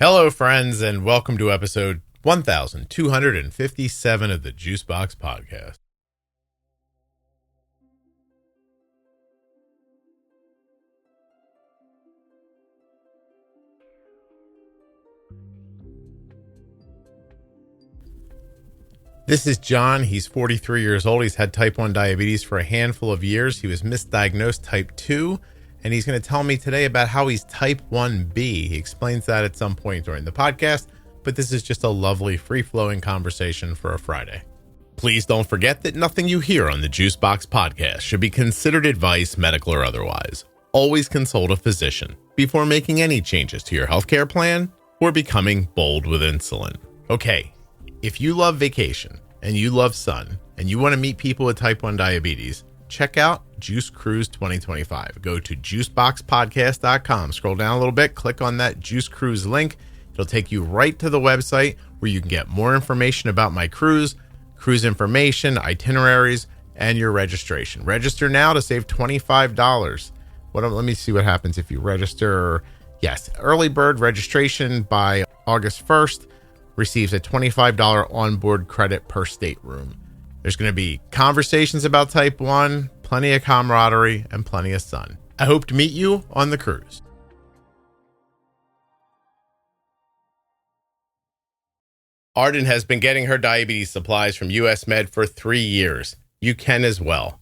Hello, friends, and welcome to episode 1257 of the Juicebox Podcast. This is John. He's 43 years old. He's had type 1 diabetes for a handful of years. He was misdiagnosed type 2, and he's going to tell me today about how he's type 1B. He explains that at some point during the podcast, but this is just a lovely, free-flowing conversation for a Friday. Please don't forget that nothing you hear on the Juicebox Podcast should be considered advice, medical or otherwise. Always consult a physician before making any changes to your healthcare plan or becoming bold with insulin. Okay. If you love vacation and you love sun and you want to meet people with type 1 diabetes, check out Juice Cruise 2025. Go to juiceboxpodcast.com. Scroll down a little bit, click on that Juice Cruise link. It'll take you right to the website where you can get more information about my cruise information, itineraries, and your registration. Register now to save $25. Let me see what happens if you register. Yes, early bird registration by August 1st. Receives a $25 onboard credit per stateroom. There's going to be conversations about type 1, plenty of camaraderie, and plenty of sun. I hope to meet you on the cruise. Arden has been getting her diabetes supplies from US Med for 3 years. You can as well.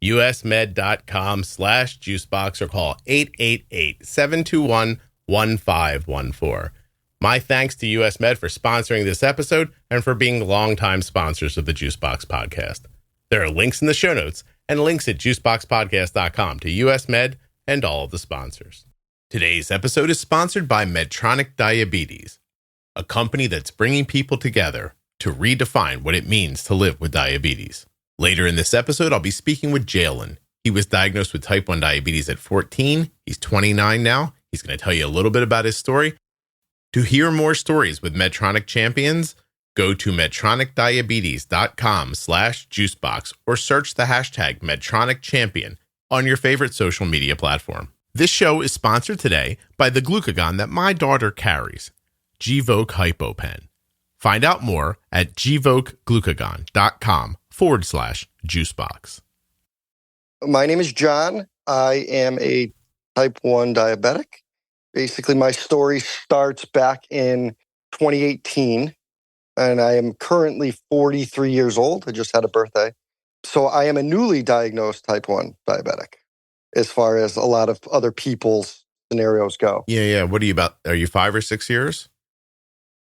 usmed.com/juicebox or call 888-721-1514. My thanks to US Med for sponsoring this episode and for being longtime sponsors of the Juicebox Podcast. There are links in the show notes and links at juiceboxpodcast.com to US Med and all of the sponsors. Today's episode is sponsored by Medtronic Diabetes, a company that's bringing people together to redefine what it means to live with diabetes. Later in this episode, I'll be speaking with Jalen. He was diagnosed with type 1 diabetes at 14. He's 29 now. He's going to tell you a little bit about his story. To hear more stories with Medtronic Champions, go to medtronicdiabetes.com/juicebox or search the hashtag Medtronic Champion on your favorite social media platform. This show is sponsored today by the glucagon that my daughter carries, Gvoke HypoPen. Find out more at gvokeglucagon.com/juicebox. My name is John. I am a type 1 diabetic. Basically, my story starts back in 2018, and I am currently 43 years old. I just had a birthday. So I am a newly diagnosed type 1 diabetic, as far as a lot of other people's scenarios go. Yeah. What are you about? Are you 5 or 6 years?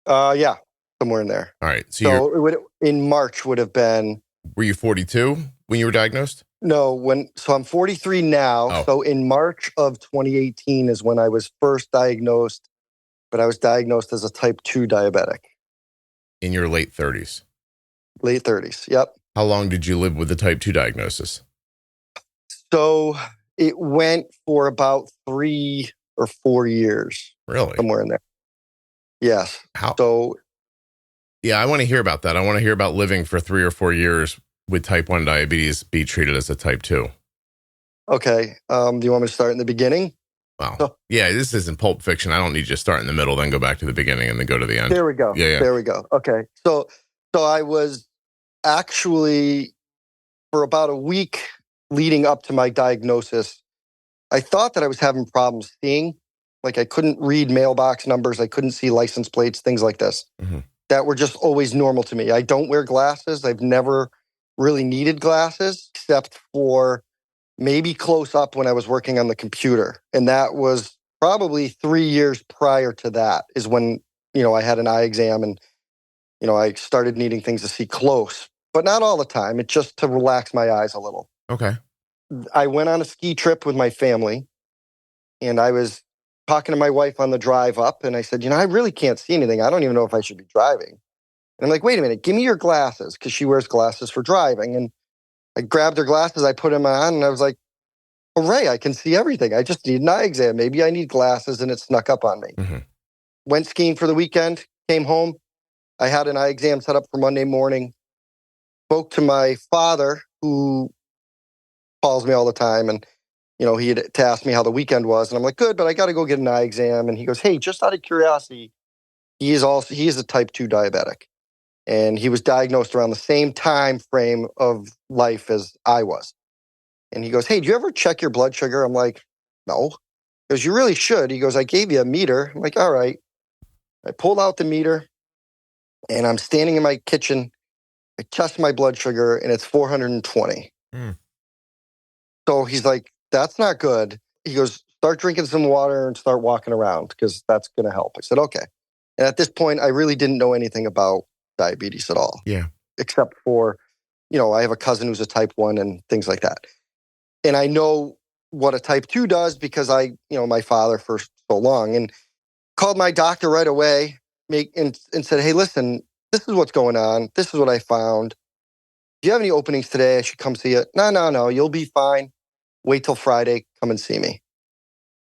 Yeah, somewhere in there. All right. So in March would have been... Were you 42 when you were diagnosed? No, so I'm 43 now. Oh. So in March of 2018 is when I was first diagnosed, but I was diagnosed as a type 2 diabetic. In your late 30s? Late 30s, yep. How long did you live with the type 2 diagnosis? So it went for about 3 or 4 years. Really? Somewhere in there. Yes. How? So... Yeah, I want to hear about that. I want to hear about living for 3 or 4 years with type 1 diabetes, be treated as a type 2. Okay. Do you want me to start in the beginning? Wow. Yeah, this isn't Pulp Fiction. I don't need you to start in the middle, then go back to the beginning and then go to the end. There we go. Yeah. There we go. Okay. So I was actually, for about a week leading up to my diagnosis, I thought that I was having problems seeing. Like I couldn't read mailbox numbers. I couldn't see license plates, things like this. Mm-hmm. That were just always normal to me. I don't wear glasses. I've never really needed glasses except for maybe close up when I was working on the computer. And that was probably 3 years prior to that is when, I had an eye exam and, I started needing things to see close, but not all the time. It's just to relax my eyes a little. Okay. I went on a ski trip with my family and I was talking to my wife on the drive up and I said, I really can't see anything. I don't even know if I should be driving. And I'm like, wait a minute, give me your glasses, because she wears glasses for driving. And I grabbed her glasses, I put them on, and I was like, hooray, I can see everything. I just need an eye exam. Maybe I need glasses, and it snuck up on me. Mm-hmm. Went skiing for the weekend, came home. I had an eye exam set up for Monday morning. Spoke to my father, who calls me all the time, and he had to ask me how the weekend was. And I'm like, good, but I got to go get an eye exam. And he goes, hey, just out of curiosity, he is a type 2 diabetic. And he was diagnosed around the same time frame of life as I was. And he goes, hey, do you ever check your blood sugar? I'm like, no. He goes, you really should. He goes, I gave you a meter. I'm like, all right. I pulled out the meter and I'm standing in my kitchen. I test my blood sugar and it's 420. So he's like, that's not good. He goes, start drinking some water and start walking around because that's going to help. I said, okay. And at this point, I really didn't know anything about diabetes at all. Yeah. Except for, I have a cousin who's a type 1 and things like that. And I know what a type 2 does because my father for so long, and called my doctor right away and said, hey, listen, this is what's going on. This is what I found. Do you have any openings today? I should come see you. No, you'll be fine. Wait till Friday. Come and see me.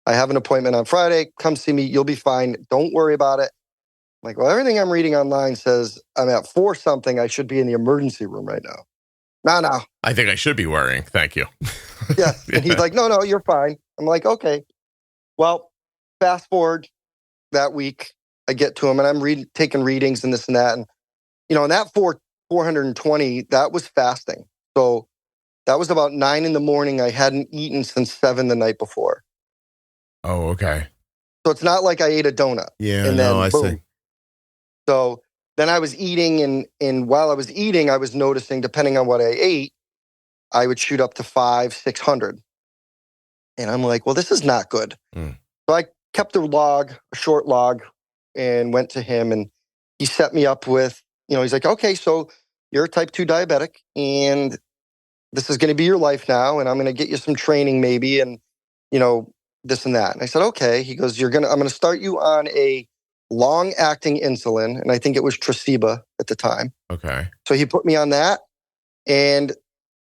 I have an appointment on Friday. Come see me. You'll be fine. Don't worry about it. I'm like, well, everything I'm reading online says I'm at 4 something. I should be in the emergency room right now. No. I think I should be worrying. Thank you. Yeah. And he's like, no, you're fine. I'm like, okay. Well, fast forward that week, I get to him and I'm taking readings and this and that. And, and that 420, that was fasting. So that was about 9 a.m. I hadn't eaten since 7 the night before. Oh, okay. So it's not like I ate a donut. Yeah, and then, I boom. see. So then I was eating, and while I was eating, I was noticing, depending on what I ate, I would shoot up to 500-600. And I'm like, well, this is not good. So I kept a short log, and went to him, and he set me up with, he's like, okay, so you're a type 2 diabetic, and this is going to be your life now, and I'm going to get you some training maybe, and, this and that. And I said, okay. He goes, I'm going to start you on a long-acting insulin, and I think it was Tresiba at the time. Okay. So he put me on that, and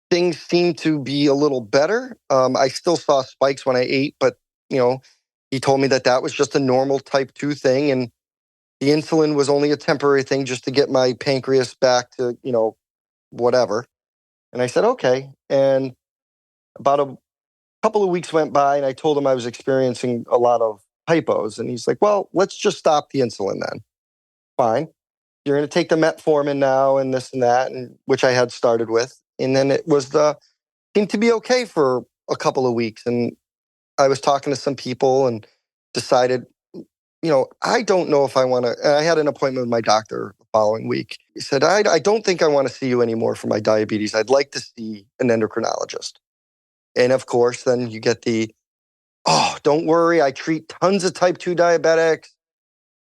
things seemed to be a little better. I still saw spikes when I ate, but, he told me that was just a normal type 2 thing, and the insulin was only a temporary thing just to get my pancreas back to, whatever. And I said, okay. And about a couple of weeks went by, and I told him I was experiencing a lot of hypos. And he's like, well, let's just stop the insulin then. Fine. You're going to take the metformin now and this and that, and which I had started with. And then it seemed to be okay for a couple of weeks. And I was talking to some people and decided, I don't know if I want to. And I had an appointment with my doctor the following week. He said, I don't think I want to see you anymore for my diabetes. I'd like to see an endocrinologist. And of course, then you get don't worry, I treat tons of type 2 diabetics.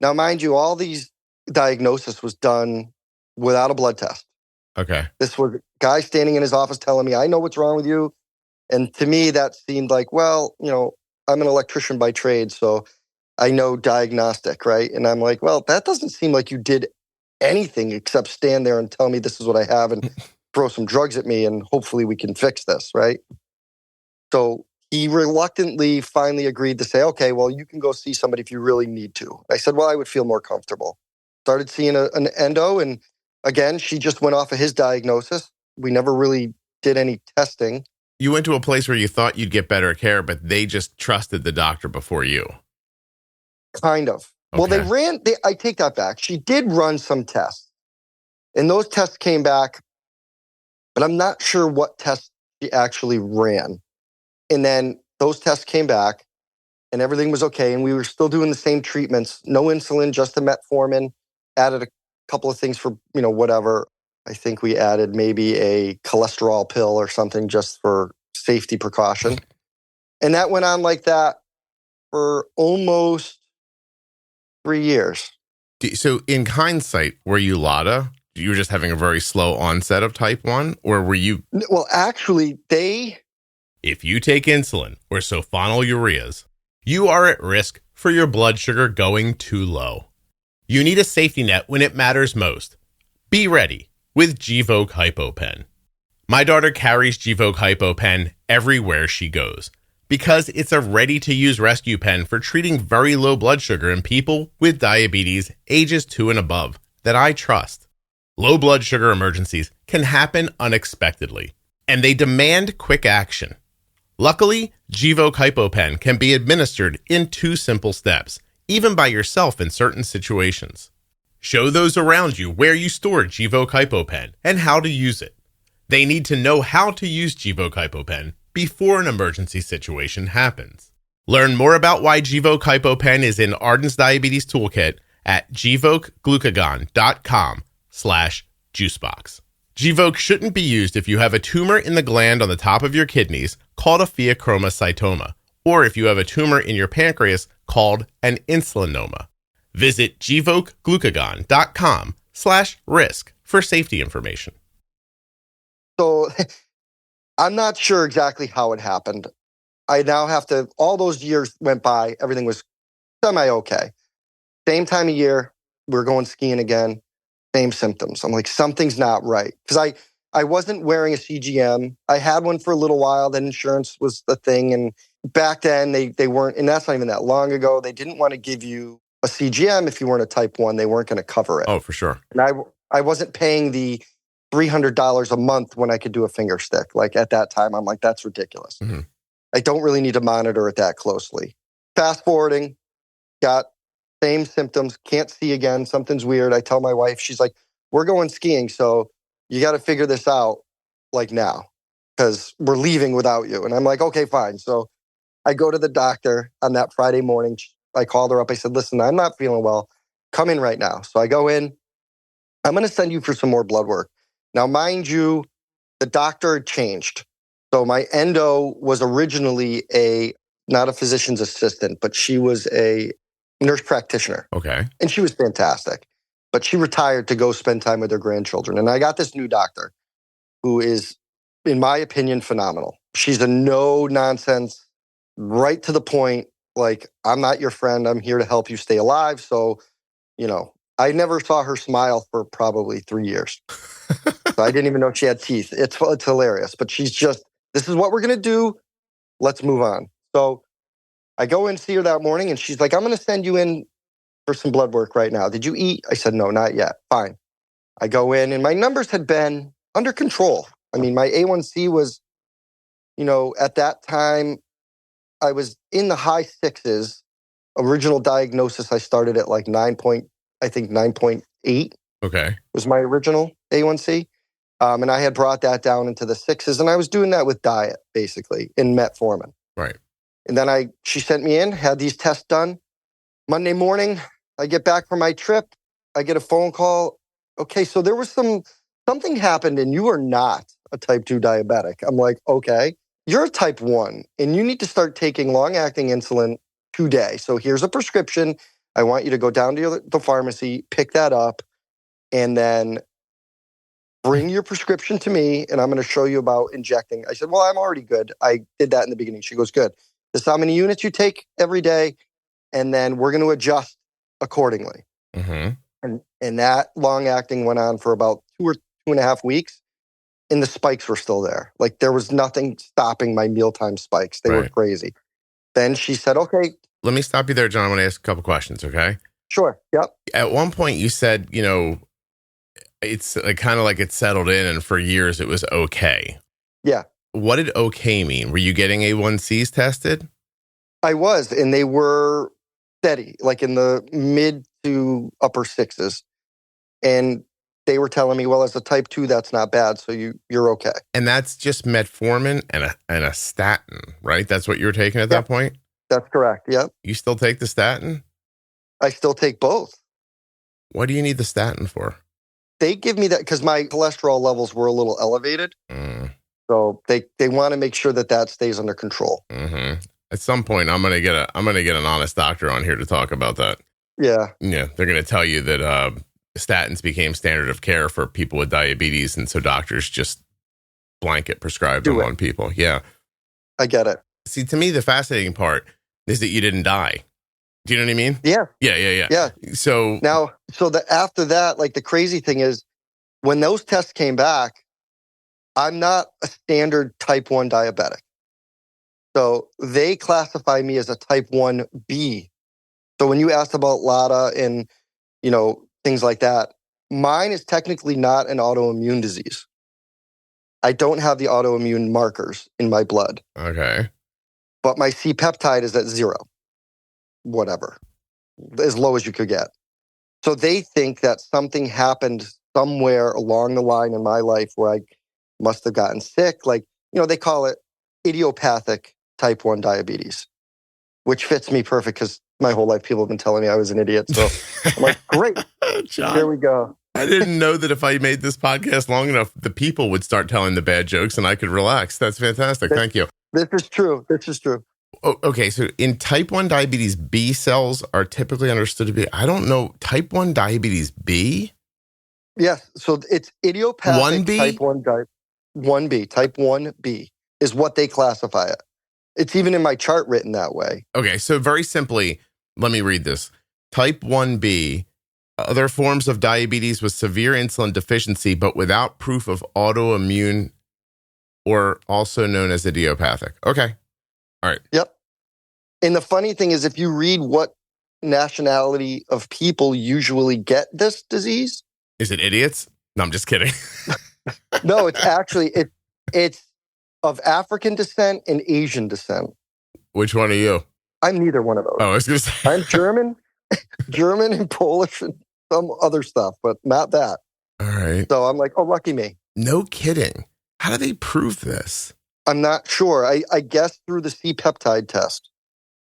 Now, mind you, all these diagnosis was done without a blood test. Okay. This was a guy standing in his office telling me, I know what's wrong with you. And to me, that seemed like, well, I'm an electrician by trade, so I know diagnostic, right? And I'm like, well, that doesn't seem like you did anything except stand there and tell me this is what I have and throw some drugs at me and hopefully we can fix this, right? So he reluctantly finally agreed to say, okay, well, you can go see somebody if you really need to. I said, well, I would feel more comfortable. Started seeing an endo, and again, she just went off of his diagnosis. We never really did any testing. You went to a place where you thought you'd get better care, but they just trusted the doctor before you. Kind of. Okay. Well, I take that back. She did run some tests, and those tests came back, but I'm not sure what tests she actually ran. And then those tests came back, and everything was okay, and we were still doing the same treatments. No insulin, just the metformin. Added a couple of things for, whatever. I think we added maybe a cholesterol pill or something just for safety precaution. And that went on like that for almost 3 years. So in hindsight, were you LADA? You were just having a very slow onset of type 1? Or were you... Well, actually, If you take insulin or sulfonylureas, you are at risk for your blood sugar going too low. You need a safety net when it matters most. Be ready with Gvoke HypoPen. My daughter carries Gvoke HypoPen everywhere she goes because it's a ready-to-use rescue pen for treating very low blood sugar in people with diabetes ages 2 and above that I trust. Low blood sugar emergencies can happen unexpectedly, and they demand quick action. Luckily, Gvoke HypoPen can be administered in 2 simple steps, even by yourself in certain situations. Show those around you where you store Gvoke HypoPen and how to use it. They need to know how to use Gvoke HypoPen before an emergency situation happens. Learn more about why Gvoke HypoPen is in Arden's Diabetes Toolkit at gvokeglucagon.com/juicebox. Gvoke shouldn't be used if you have a tumor in the gland on the top of your kidneys called a pheochromocytoma, or if you have a tumor in your pancreas called an insulinoma. Visit gvokeglucagon.com/risk for safety information. So I'm not sure exactly how it happened. I now have to, all those years went by, everything was semi-okay. Same time of year, we're going skiing again, same symptoms. I'm like, something's not right. Because I wasn't wearing a CGM. I had one for a little while, then insurance was the thing. And back then, they weren't, and that's not even that long ago, they didn't want to give you a CGM if you weren't a type 1. They weren't going to cover it. Oh, for sure. And I wasn't paying the $300 a month when I could do a finger stick. Like at that time, I'm like, that's ridiculous. Mm-hmm. I don't really need to monitor it that closely. Fast forwarding, got same symptoms, can't see again, something's weird. I tell my wife, she's like, we're going skiing, so you got to figure this out like now because we're leaving without you. And I'm like, okay, fine. So I go to the doctor on that Friday morning. I called her up. I said, listen, I'm not feeling well. Come in right now. So I go in. I'm going to send you for some more blood work. Now, mind you, the doctor had changed. So my endo was originally not a physician's assistant, but she was a nurse practitioner. Okay. And she was fantastic. But she retired to go spend time with her grandchildren. And I got this new doctor who is, in my opinion, phenomenal. She's a no-nonsense, right to the point, like, I'm not your friend. I'm here to help you stay alive. So, I never saw her smile for probably 3 years. So I didn't even know she had teeth. It's hilarious. But she's just, this is what we're going to do. Let's move on. So I go and see her that morning and she's like, I'm going to send you in for some blood work right now. Did you eat? I said, no, not yet. Fine. I go in and my numbers had been under control. I mean, my A1C was, at that time, I was in the high sixes. Original diagnosis, I started at like 9.8. Okay. Was my original A1C. And I had brought that down into the sixes. And I was doing that with diet, basically, in metformin. Right. And then she sent me in, had these tests done. Monday morning, I get back from my trip. I get a phone call. Okay, so there was something happened and you are not a type 2 diabetic. I'm like, okay, you're a type 1 and you need to start taking long-acting insulin today. So here's a prescription. I want you to go down to the pharmacy, pick that up, and then bring your prescription to me, and I'm going to show you about injecting. I said, well, I'm already good. I did that in the beginning. She goes, good. This is how many units you take every day, and then we're going to adjust accordingly. Mm-hmm. And that long-acting went on for about 2 or 2.5 weeks, and the spikes were still there. Like, there was nothing stopping my mealtime spikes. They were crazy. Then she said, okay. Let me stop you there, John. I want to ask a couple questions, okay? Sure. Yep. At one point you said, it's kind of like it settled in and for years it was okay. Yeah. What did okay mean? Were you getting A1Cs tested? I was, and they were steady, like in the mid to upper sixes. And they were telling me, well, as a type 2, that's not bad. So you're okay. And that's just metformin and a statin, right? That's what you were taking at that point? That's correct. Yep. You still take the statin? I still take both. What do you need the statin for? They give me that because my cholesterol levels were a little elevated. So they want to make sure that stays under control. Mm-hmm. At some point, I'm gonna get an honest doctor on here to talk about that. Yeah. Yeah, they're gonna tell you that statins became standard of care for people with diabetes, and so doctors just blanket prescribe them on people. Yeah, I get it. See, to me, the fascinating part is that you didn't die. Do you know what I mean? Yeah. Yeah. So after that, like the crazy thing is when those tests came back, I'm not a standard type 1 diabetic. So they classify me as a type 1B. So when you asked about LADA and, things like that, mine is technically not an autoimmune disease. I don't have the autoimmune markers in my blood. Okay. But my C-peptide is at 0. Whatever. As low as you could get. So they think that something happened somewhere along the line in my life where I must have gotten sick. Like, they call it idiopathic type 1 diabetes, which fits me perfect because my whole life people have been telling me I was an idiot. So I'm like, great, John, here we go. I didn't know that if I made this podcast long enough, the people would start telling the bad jokes and I could relax. That's fantastic. Thank you. This is true. Oh, okay, so in type 1 diabetes, B cells are typically understood to be, I don't know, type 1 diabetes B? Yes, so it's idiopathic 1B? type 1 1B, type 1B is what they classify it. It's even in my chart written that way. Okay, so very simply, let me read this. Type 1B, other forms of diabetes with severe insulin deficiency, but without proof of autoimmune or also known as idiopathic. Okay. All right. Yep. And the funny thing is, if you read what nationality of people usually get this disease. Is it idiots? No, I'm just kidding. No, it's actually, it's of African descent and Asian descent. Which one are you? I'm neither one of those. Oh, I was going to say. I'm German and Polish and some other stuff, but not that. All right. So I'm like, oh, lucky me. No kidding. How do they prove this? I'm not sure. I guess through the C-peptide test,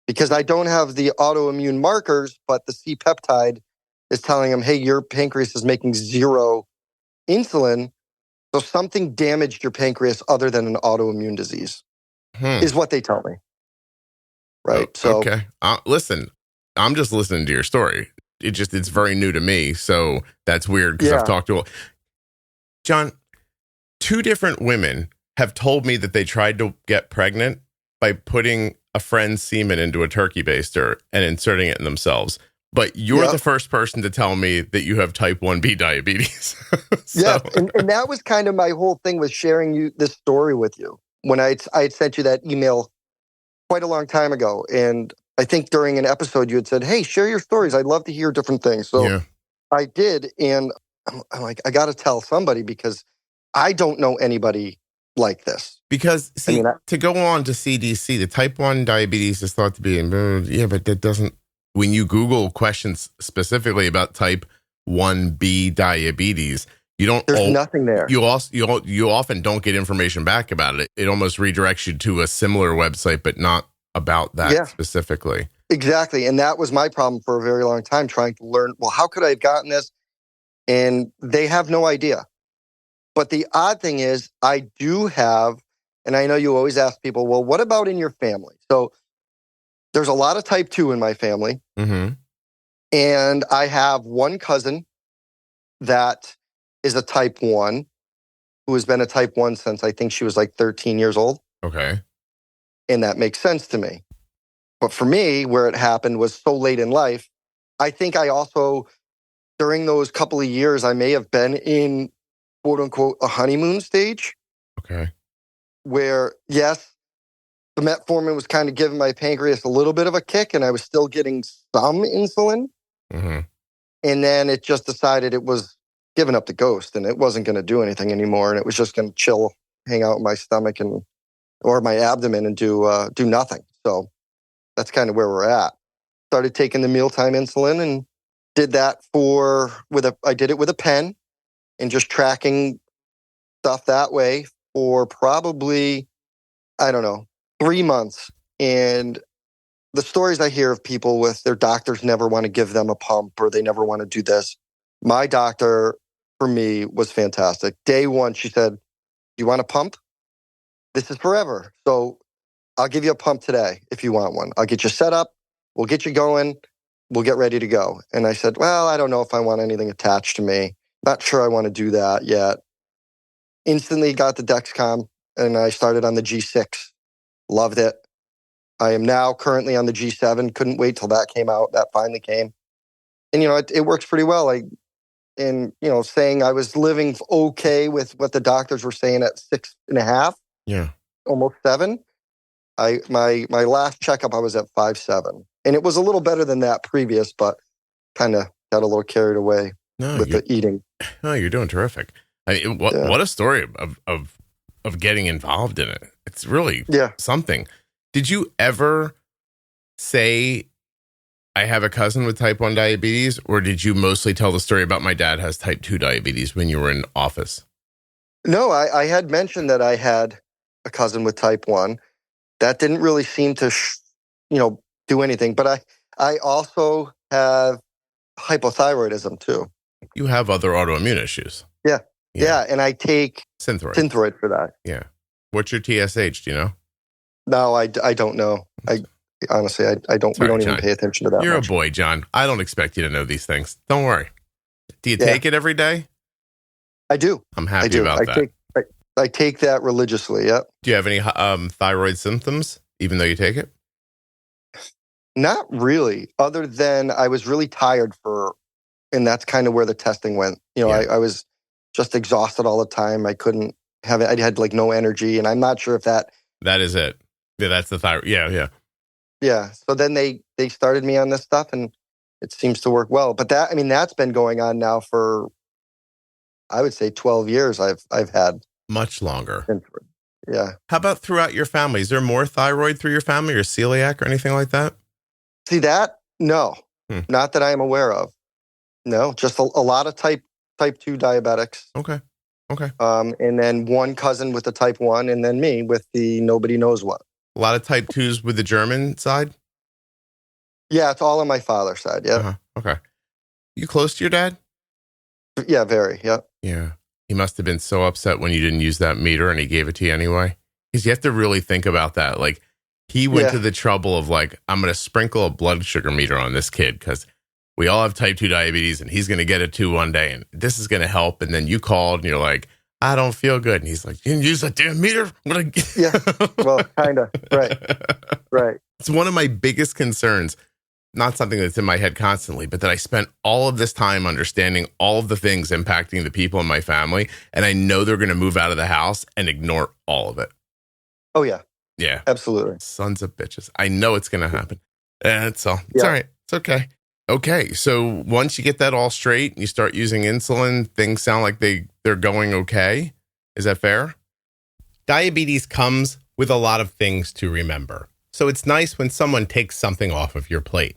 because I don't have the autoimmune markers, but the C-peptide is telling them, hey, your pancreas is making zero insulin. So something damaged your pancreas other than an autoimmune disease is what they tell me. Right. Okay. Listen, I'm just listening to your story. It's very new to me. So that's weird because I've talked to John, 2 different women have told me that they tried to get pregnant by putting a friend's semen into a turkey baster and inserting it in themselves. But you're the first person to tell me that you have type 1B diabetes. Yeah, and that was kind of my whole thing with sharing this story with you. When I had sent you that email quite a long time ago. And I think during an episode you had said, hey, share your stories. I'd love to hear different things. So I did. And I'm like, I got to tell somebody because I don't know anybody like this. Because, see, to go on to CDC, the type 1 diabetes is thought to be, but that doesn't, when you Google questions specifically about type 1B diabetes, there's nothing there. You often don't get information back about it. It almost redirects you to a similar website, but not about that specifically. Exactly. And that was my problem for a very long time, trying to learn, well, how could I have gotten this? And they have no idea. But the odd thing is, I do have, and I know you always ask people, well, what about in your family? So there's a lot of type 2 in my family. Mm-hmm. And I have one cousin that is a type 1 who has been a type 1 since I think she was like 13 years old. Okay. And that makes sense to me. But for me, where it happened was so late in life. I think I also, during those couple of years, I may have been in, quote unquote, a honeymoon stage. Okay. Where, yes, the metformin was kind of giving my pancreas a little bit of a kick and I was still getting some insulin. Mm-hmm. And then it just decided it was giving up the ghost and it wasn't going to do anything anymore. And it was just going to chill, hang out in my stomach or my abdomen and do nothing. So that's kind of where we're at. Started taking the mealtime insulin and did that I did it with a pen and just tracking stuff that way for probably, 3 months. And the stories I hear of people with their doctors never want to give them a pump or they never want to do this. My doctor, for me, was fantastic. Day one, she said, do you want a pump? This is forever. So I'll give you a pump today if you want one. I'll get you set up. We'll get you going. We'll get ready to go. And I said, well, I don't know if I want anything attached to me. Not sure I want to do that yet. Instantly got the Dexcom and I started on the G6. Loved it. I am now currently on the G7. Couldn't wait till that came out. That finally came. And, it works pretty well. Saying I was living okay with what the doctors were saying at 6.5. Yeah. Almost 7. My last checkup, I was at 5.7. And it was a little better than that previous, but kind of got a little carried away with the eating. No, you're doing terrific. What a story of getting involved in it. It's really something. Did you ever say I have a cousin with type 1 diabetes, or did you mostly tell the story about my dad has type 2 diabetes when you were in office? No, I had mentioned that I had a cousin with type 1. That didn't really seem to, do anything. But I also have hypothyroidism too. You have other autoimmune issues. Yeah. And I take Synthroid for that. Yeah. What's your TSH? Do you know? No, I don't know. Honestly, I don't. Sorry, we don't John. even pay attention to that. You're much. a boy, John. I don't expect you to know these things. Don't worry. Do you take it every day? I do. I'm happy about that. I take that religiously. Yep. Do you have any thyroid symptoms, even though you take it? Not really. Other than I was really tired and that's kind of where the testing went. I was just exhausted all the time. I couldn't have it. I had like no energy, and I'm not sure if that is it. Yeah, that's the thyroid. Yeah. Yeah. So then they started me on this stuff, and it seems to work well. But that's been going on now for, I would say, 12 years. I've had much longer. Yeah. How about throughout your family? Is there more thyroid through your family, or celiac, or anything like that? See that? No, not that I am aware of. No, just a lot of type 2 diabetics. Okay. And then one cousin with the type 1, and then me with the nobody knows what. A lot of type 2s with the German side? Yeah, it's all on my father's side. Yeah. Uh-huh. Okay. You close to your dad? Yeah, very. Yeah. Yeah. He must have been so upset when you didn't use that meter and he gave it to you anyway. Because you have to really think about that. Like, he went to the trouble of like, I'm going to sprinkle a blood sugar meter on this kid because we all have type 2 diabetes and he's going to get it too one day and this is going to help. And then you called and you're like, I don't feel good. And he's like, you didn't use that damn meter? Yeah. Well, kind of. Right. It's one of my biggest concerns. Not something that's in my head constantly, but that I spent all of this time understanding all of the things impacting the people in my family. And I know they're going to move out of the house and ignore all of it. Oh, yeah. Yeah. Absolutely. Sons of bitches. I know it's going to happen. It's all right. It's okay. Okay. So once you get that all straight and you start using insulin, things sound like they're going okay. Is that fair? Diabetes comes with a lot of things to remember. So it's nice when someone takes something off of your plate.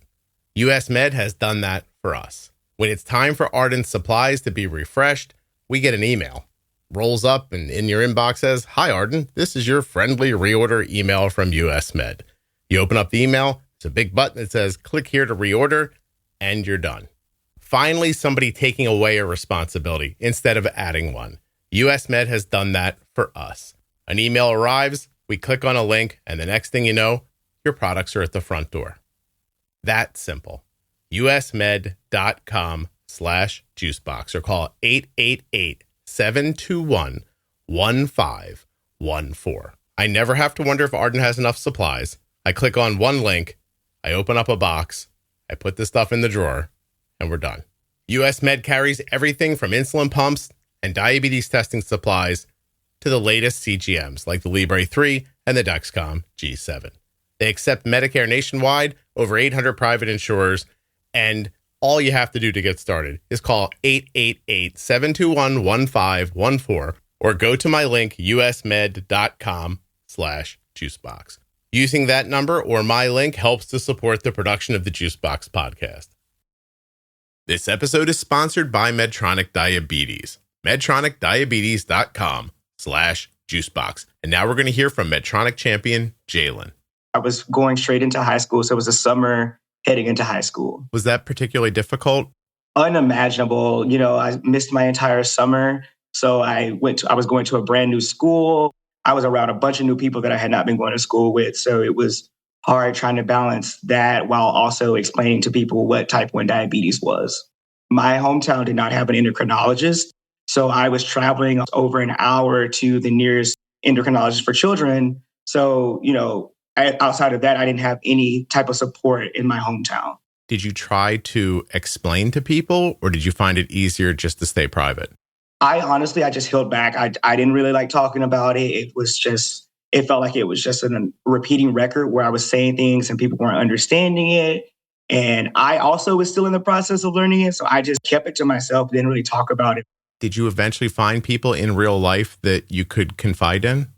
US Med has done that for us. When it's time for Ardent supplies to be refreshed, we get an email. Rolls up and in your inbox says, "Hi Ardent, this is your friendly reorder email from US Med." You open up the email, it's a big button that says, "Click here to reorder," and you're done. Finally, somebody taking away a responsibility instead of adding one. US Med has done that for us. An email arrives, we click on a link, and the next thing you know, your products are at the front door. That simple. usmed.com/juicebox or call 888-721-1514. I never have to wonder if Ardent has enough supplies. I click on one link, I open up a box, I put the stuff in the drawer, and we're done. US Med carries everything from insulin pumps and diabetes testing supplies to the latest CGMs like the Libre 3 and the Dexcom G7. They accept Medicare nationwide, over 800 private insurers, and all you have to do to get started is call 888-721-1514 or go to my link, usmed.com/juicebox. Using that number or my link helps to support the production of the Juicebox podcast. This episode is sponsored by Medtronic Diabetes. MedtronicDiabetes.com/juicebox. And now we're going to hear from Medtronic champion, Jalen. I was going straight into high school, so it was a summer heading into high school. Was that particularly difficult? Unimaginable. I missed my entire summer. So I was going to a brand new school. I was around a bunch of new people that I had not been going to school with. So it was hard trying to balance that while also explaining to people what type 1 diabetes was. My hometown did not have an endocrinologist. So I was traveling over an hour to the nearest endocrinologist for children. So, outside of that, I didn't have any type of support in my hometown. Did you try to explain to people, or did you find it easier just to stay private? I just held back. I didn't really like talking about it. It felt like it was just a repeating record where I was saying things and people weren't understanding it. And I also was still in the process of learning it. So I just kept it to myself, didn't really talk about it. Did you eventually find people in real life that you could confide in?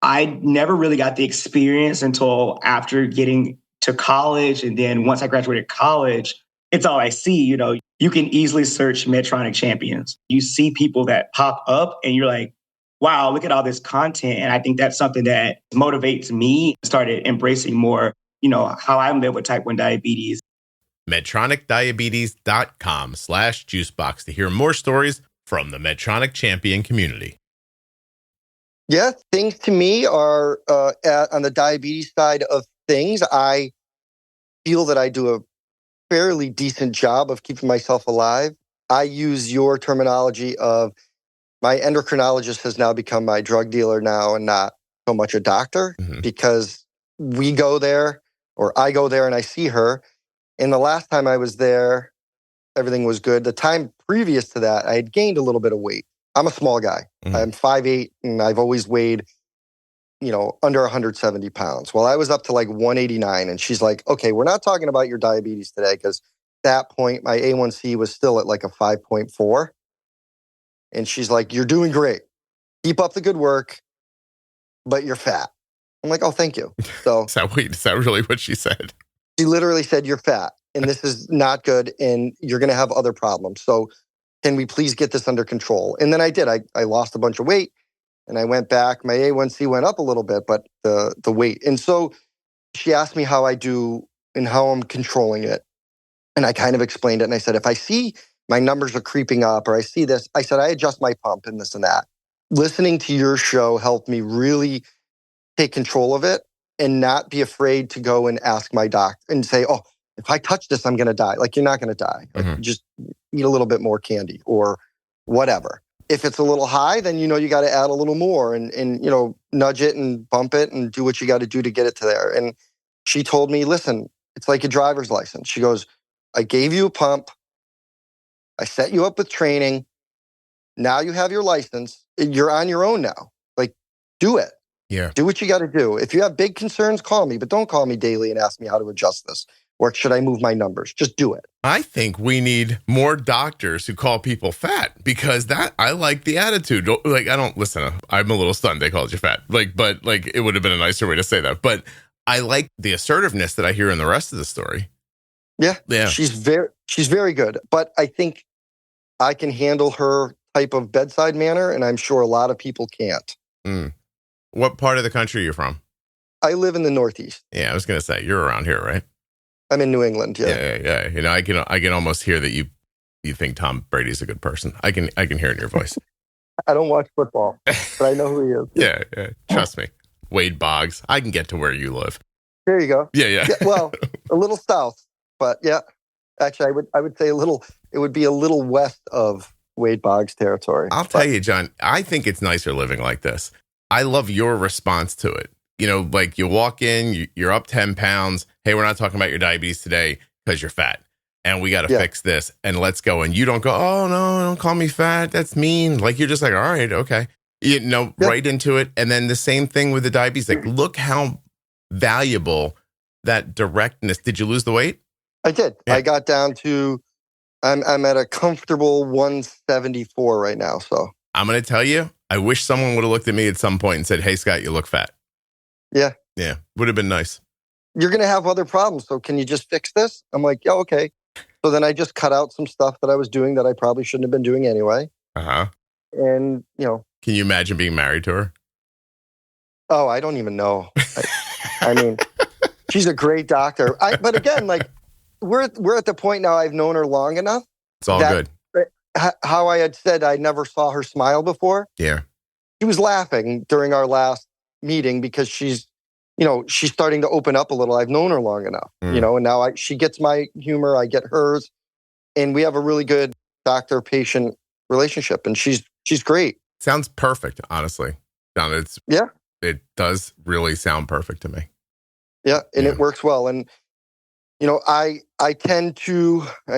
I never really got the experience until after getting to college. And then once I graduated college, it's all I see. You can easily search Medtronic Champions. You see people that pop up and you're like, wow, look at all this content. And I think that's something that motivates me. Started embracing more, how I live with type 1 diabetes. MedtronicDiabetes.com/juicebox to hear more stories from the Medtronic Champion community. Yeah, things to me are on the diabetes side of things. I feel that I do a fairly decent job of keeping myself alive. I use your terminology of my endocrinologist has now become my drug dealer now and not so much a doctor because we go there or I go there and I see her. And the last time I was there, everything was good. The time previous to that, I had gained a little bit of weight. I'm a small guy. I'm 5'8", and I've always weighed, under 170 pounds. Well, I was up to like 189, and she's like, okay, we're not talking about your diabetes today because at that point, my A1C was still at like a 5.4. And she's like, you're doing great. Keep up the good work, but you're fat. I'm like, oh, thank you. So is that really what she said? She literally said, you're fat and this is not good and you're going to have other problems. So can we please get this under control? And then I did. I lost a bunch of weight and I went back. My A1C went up a little bit, but the weight. And so she asked me how I do and how I'm controlling it. And I kind of explained it. And I said, if I see my numbers are creeping up or I see this, I said, I adjust my pump and this and that. Listening to your show helped me really take control of it and not be afraid to go and ask my doctor and say, oh, if I touch this, I'm going to die. Like, you're not going to die. Like, just eat a little bit more candy or whatever. If it's a little high, then, you got to add a little more and nudge it and bump it and do what you got to do to get it to there. And she told me, listen, it's like a driver's license. She goes, I gave you a pump. I set you up with training. Now you have your license. You're on your own now. Like, do it. Yeah. Do what you got to do. If you have big concerns, call me, but don't call me daily and ask me how to adjust this. Or should I move my numbers? Just do it. I think we need more doctors who call people fat because I like the attitude. Like, I'm a little stunned they called you fat. But it would have been a nicer way to say that. But I like the assertiveness that I hear in the rest of the story. Yeah. Yeah. She's very good. But I think I can handle her type of bedside manner, and I'm sure a lot of people can't. What part of the country are you from? I live in the Northeast. Yeah, I was going to say, you're around here, right? I'm in New England, yeah. Yeah. I can almost hear that you think Tom Brady's a good person. I can hear it in your voice. I don't watch football, but I know who he is. Yeah. Trust me. Wade Boggs. I can get to where you live. There you go. Yeah. Well, a little south, but yeah. Actually, I would say it would be a little west of Wade Boggs territory. I'll tell you, John, I think it's nicer living like this. I love your response to it. Like you walk in, you're up 10 pounds. Hey, we're not talking about your diabetes today because you're fat. And we got to fix this. And let's go. And you don't go, oh, no, don't call me fat. That's mean. Like, you're just like, all right, okay. Right into it. And then the same thing with the diabetes. Like, look how valuable that directness. Did you lose the weight? I did. Yeah. I got down to, I'm at a comfortable 174 right now. So I'm going to tell you, I wish someone would have looked at me at some point and said, hey, Scott, you look fat. Yeah. Yeah. Would have been nice. You're going to have other problems. So can you just fix this? I'm like, yeah, okay. So then I just cut out some stuff that I was doing that I probably shouldn't have been doing anyway. And, Can you imagine being married to her? Oh, I don't even know. I mean, she's a great doctor. But again, like, we're at the point now I've known her long enough. It's all good. How I had said I never saw her smile before. Yeah. She was laughing during our last meeting because she's starting to open up a little. I've known her long enough, and now she gets my humor, I get hers, and we have a really good doctor-patient relationship, and she's great. Sounds perfect, honestly. John, it does really sound perfect to me. Yeah, and it works well. And, I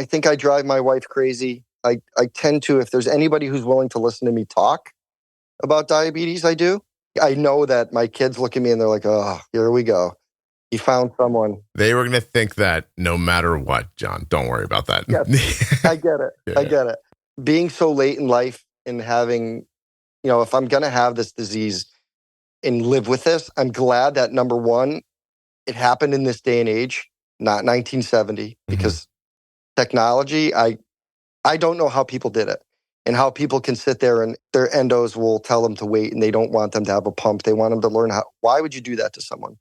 think I drive my wife crazy. I tend to, if there's anybody who's willing to listen to me talk about diabetes, I do. I know that my kids look at me and they're like, oh, here we go. He found someone. They were going to think that no matter what, John. Don't worry about that. Yes, I get it. Yeah. I get it. Being so late in life and having, if I'm going to have this disease and live with this, I'm glad that number one, it happened in this day and age, not 1970, because technology, I don't know how people did it and how people can sit there and their endos will tell them to wait and they don't want them to have a pump. They want them to learn how. Why would you do that to someone?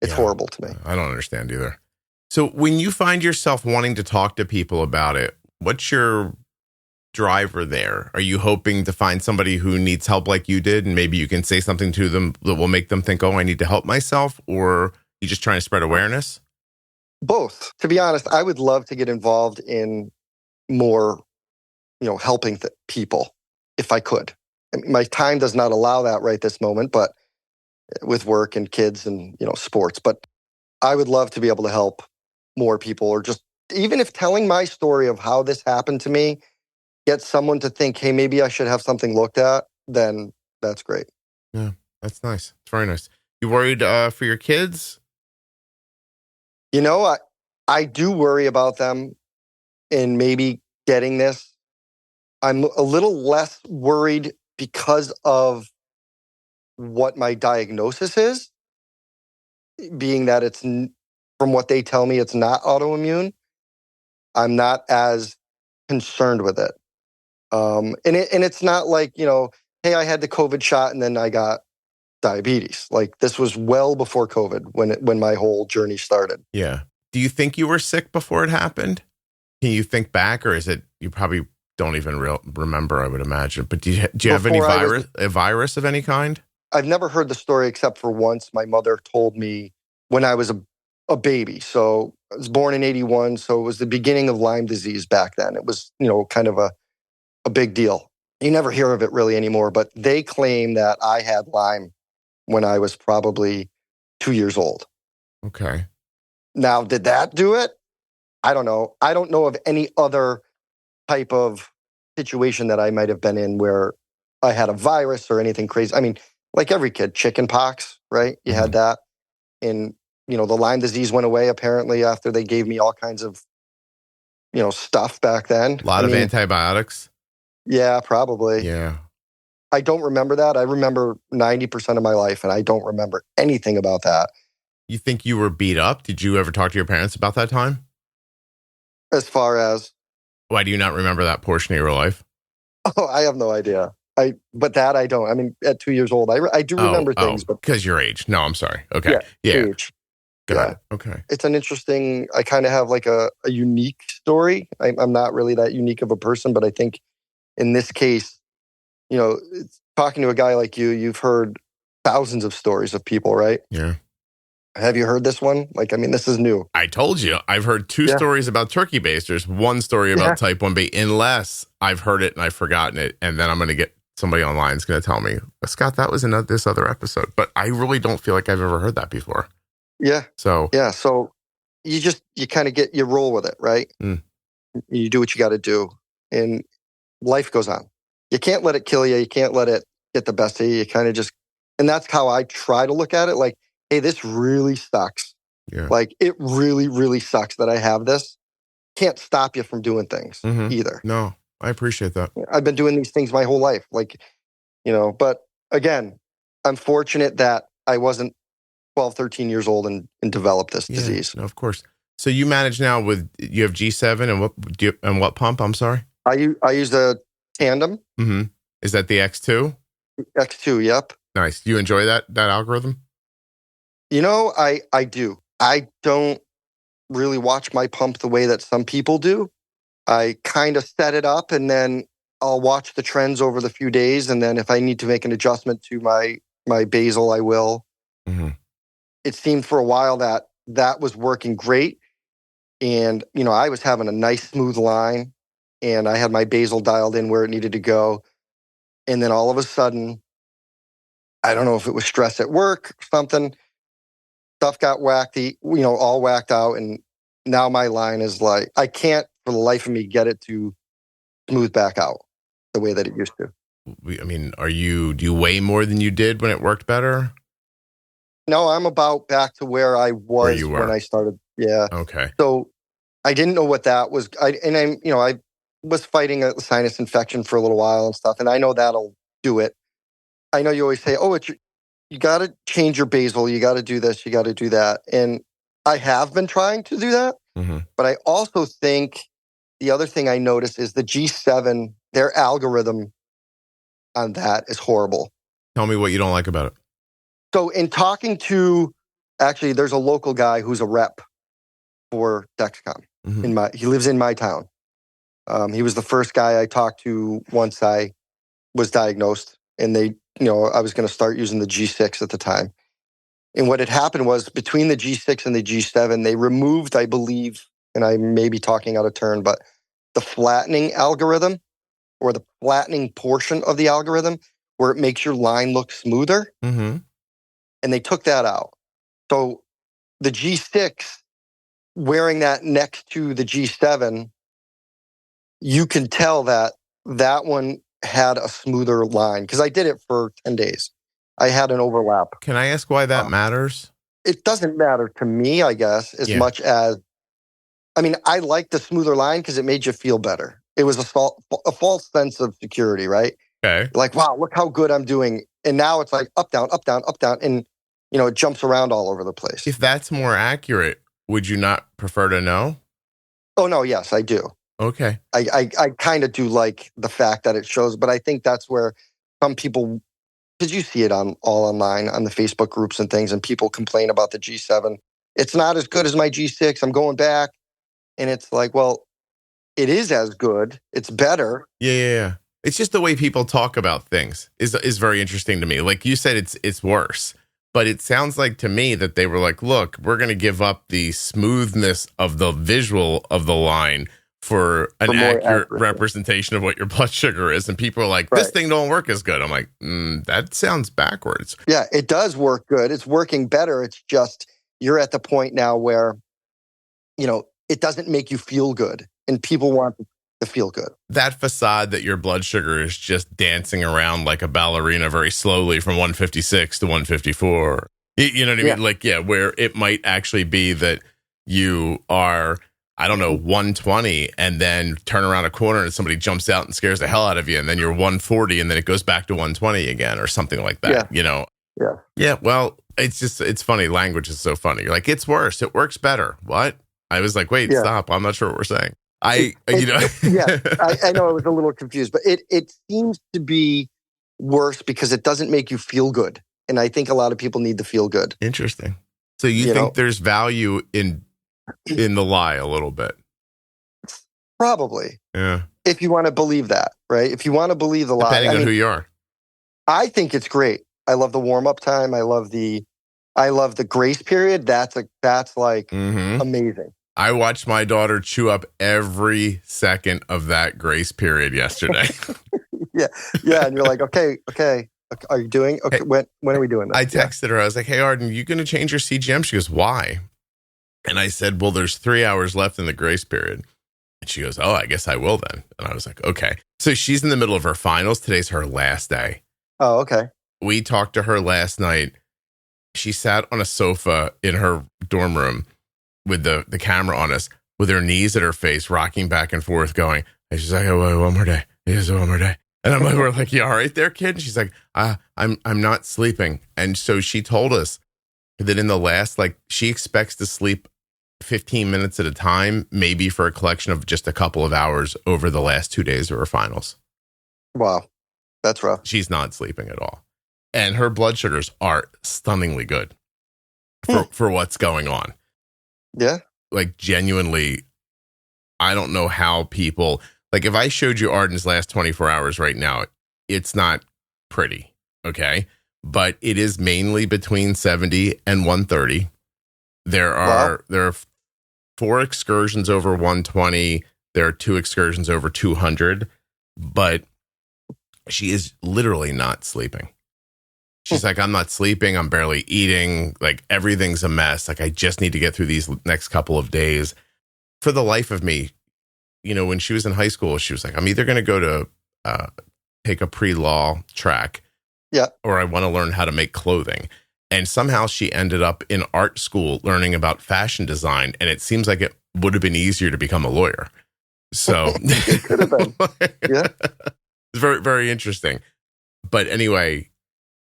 It's horrible to me. I don't understand either. So when you find yourself wanting to talk to people about it, what's your driver there? Are you hoping to find somebody who needs help like you did, and maybe you can say something to them that will make them think, oh, I need to help myself? Or you just trying to spread awareness? Both. To be honest, I would love to get involved in more, helping people if I could. I mean, my time does not allow that right this moment, but with work and kids and, sports. But I would love to be able to help more people, or just even if telling my story of how this happened to me get someone to think, hey, maybe I should have something looked at, then that's great. Yeah, that's nice. It's very nice. You worried for your kids? I do worry about them and maybe getting this. I'm a little less worried because of what my diagnosis is, being that it's, from what they tell me, it's not autoimmune. I'm not as concerned with it. And it's not like, hey, I had the COVID shot and then I got diabetes. Like, this was well before COVID when my whole journey started. Yeah. Do you think you were sick before it happened? Can you think back, or is it, you probably don't even remember, I would imagine. But do you have any virus of any kind? I've never heard the story except for once my mother told me when I was a baby. So I was born in 81. So it was the beginning of Lyme disease back then. It was, kind of a big deal. You never hear of it really anymore, but they claim that I had Lyme when I was probably 2 years old. Okay. Now, did that do it? I don't know. I don't know of any other type of situation that I might have been in where I had a virus or anything crazy. I mean, like every kid, chicken pox, right? You had that. And, the Lyme disease went away apparently after they gave me all kinds of, stuff back then. A lot of antibiotics. Yeah, probably. Yeah. I don't remember that. I remember 90% of my life, and I don't remember anything about that. You think you were beat up? Did you ever talk to your parents about that time? As far as? Why do you not remember that portion of your life? Oh, I have no idea. But that I don't. I mean, at 2 years old, I do remember things. But because your age. No, I'm sorry. Okay. Yeah. Age. Got it. Okay. It's an interesting, I kind of have like a unique story. I'm not really that unique of a person, but I think in this case, talking to a guy like you, you've heard thousands of stories of people, right? Yeah. Have you heard this one? This is new. I told you, I've heard two stories about turkey basters, one story about type 1B, unless I've heard it and I've forgotten it. And then I'm going to get somebody online is going to tell me, Scott, that was in this other episode. But I really don't feel like I've ever heard that before. Yeah. So you kind of you roll with it, right? You do what you got to do, and life goes on. You can't let it kill you. You can't let it get the best of you. You kind of just, and that's how I try to look at it. Like, hey, this really sucks. Yeah. Like, it really, really sucks that I have this. Can't stop you from doing things either. No, I appreciate that. I've been doing these things my whole life. But again, I'm fortunate that I wasn't 12, 13 years old and developed this disease. No, of course. So you manage now you have G7 and what pump? I'm sorry. I use the Tandem. Mm-hmm. Is that the X2? X2, yep. Nice. Do you enjoy that algorithm? I do. I don't really watch my pump the way that some people do. I kind of set it up and then I'll watch the trends over the few days. And then if I need to make an adjustment to my basal, I will. Mm-hmm. It seemed for a while that was working great. And, I was having a nice smooth line and I had my basal dialed in where it needed to go. And then all of a sudden, I don't know if it was stress at work or something, stuff got wacky, all whacked out. And now my line is like, I can't for the life of me get it to smooth back out the way that it used to. I mean, do you weigh more than you did when it worked better? No, I'm about back to where I was when I started. Yeah. Okay. So I didn't know what that was. I was fighting a sinus infection for a little while and stuff. And I know that'll do it. I know you always say, oh, you got to change your basal. You got to do this. You got to do that. And I have been trying to do that. Mm-hmm. But I also think the other thing I noticed is the G7, their algorithm on that is horrible. Tell me what you don't like about it. So in talking to, actually, there's a local guy who's a rep for Dexcom. Mm-hmm. He lives in my town. He was the first guy I talked to once I was diagnosed, and I was going to start using the G6 at the time. And what had happened was between the G6 and the G7, they removed, I believe, and I may be talking out of turn, but the flattening algorithm or the flattening portion of the algorithm where it makes your line look smoother. Mm-hmm. And they took that out. So the G6, wearing that next to the G7, you can tell that one had a smoother line because I did it for 10 days. I had an overlap. Can I ask why that matters? It doesn't matter to me, I guess, as much as, I like the smoother line because it made you feel better. It was a false sense of security, right? Okay. Like, wow, look how good I'm doing. And now it's like up, down, up, down, up, down. And, it jumps around all over the place. If that's more accurate, would you not prefer to know? Oh, no, yes, I do. Okay. I kind of do like the fact that it shows, but I think that's where some people, because you see it all online on the Facebook groups and things, and people complain about the G7. It's not as good as my G6. I'm going back. And it's like, well, it is as good. It's better. Yeah. It's just the way people talk about things is very interesting to me. Like you said, it's worse. But it sounds like to me that they were like, look, we're going to give up the smoothness of the visual of the line for an accurate representation of what your blood sugar is. And people are like, this thing don't work as good. I'm like, that sounds backwards. Yeah, it does work good. It's working better. It's just you're at the point now where, it doesn't make you feel good. And people want to feel good. That facade that your blood sugar is just dancing around like a ballerina very slowly from 156 to 154. You know what I mean? Like, where it might actually be that you are, 120 and then turn around a corner and somebody jumps out and scares the hell out of you. And then you're 140 and then it goes back to 120 again or something like that, Yeah. Yeah. Well, it's funny. Language is so funny. You're like, it's worse. It works better. What? I was like, wait, stop. I'm not sure what we're saying. I know I was a little confused, but it seems to be worse because it doesn't make you feel good. And I think a lot of people need to feel good. Interesting. So you think there's value in the lie a little bit? Probably. Yeah. If you want to believe that, right? If you want to believe the lie. Depending on who you are. I think it's great. I love the warm-up time. I love the grace period. That's like amazing. I watched my daughter chew up every second of that grace period yesterday. Yeah. And you're like, okay. Are you doing? Okay. Hey, when are we doing that? I texted her. I was like, hey, Arden, you going to change your CGM? She goes, why? And I said, well, there's 3 hours left in the grace period. And she goes, oh, I guess I will then. And I was like, okay. So she's in the middle of her finals. Today's her last day. Oh, okay. We talked to her last night. She sat on a sofa in her dorm room with the camera on us, with her knees at her face, rocking back and forth, going, and she's like, oh, one more day. Yes, one more day. And I'm like, we're like, you all right there, kid? And she's like, I'm not sleeping. And so she told us that in the last, she expects to sleep 15 minutes at a time, maybe for a collection of just a couple of hours over the last 2 days of her finals. Wow. That's rough. She's not sleeping at all. And her blood sugars are stunningly good for what's going on. Yeah. Like, genuinely, I don't know how people, if I showed you Arden's last 24 hours right now, it's not pretty, okay? But it is mainly between 70 and 130. There are 4 excursions over 120. There are 2 excursions over 200. But she is literally not sleeping. She's like, I'm not sleeping. I'm barely eating. Everything's a mess. I just need to get through these next couple of days. For the life of me, when she was in high school, she was like, I'm either going to go to take a pre-law track, or I want to learn how to make clothing. And somehow she ended up in art school learning about fashion design. And it seems like it would have been easier to become a lawyer. So it could have been. Yeah. It's very, very interesting. But anyway,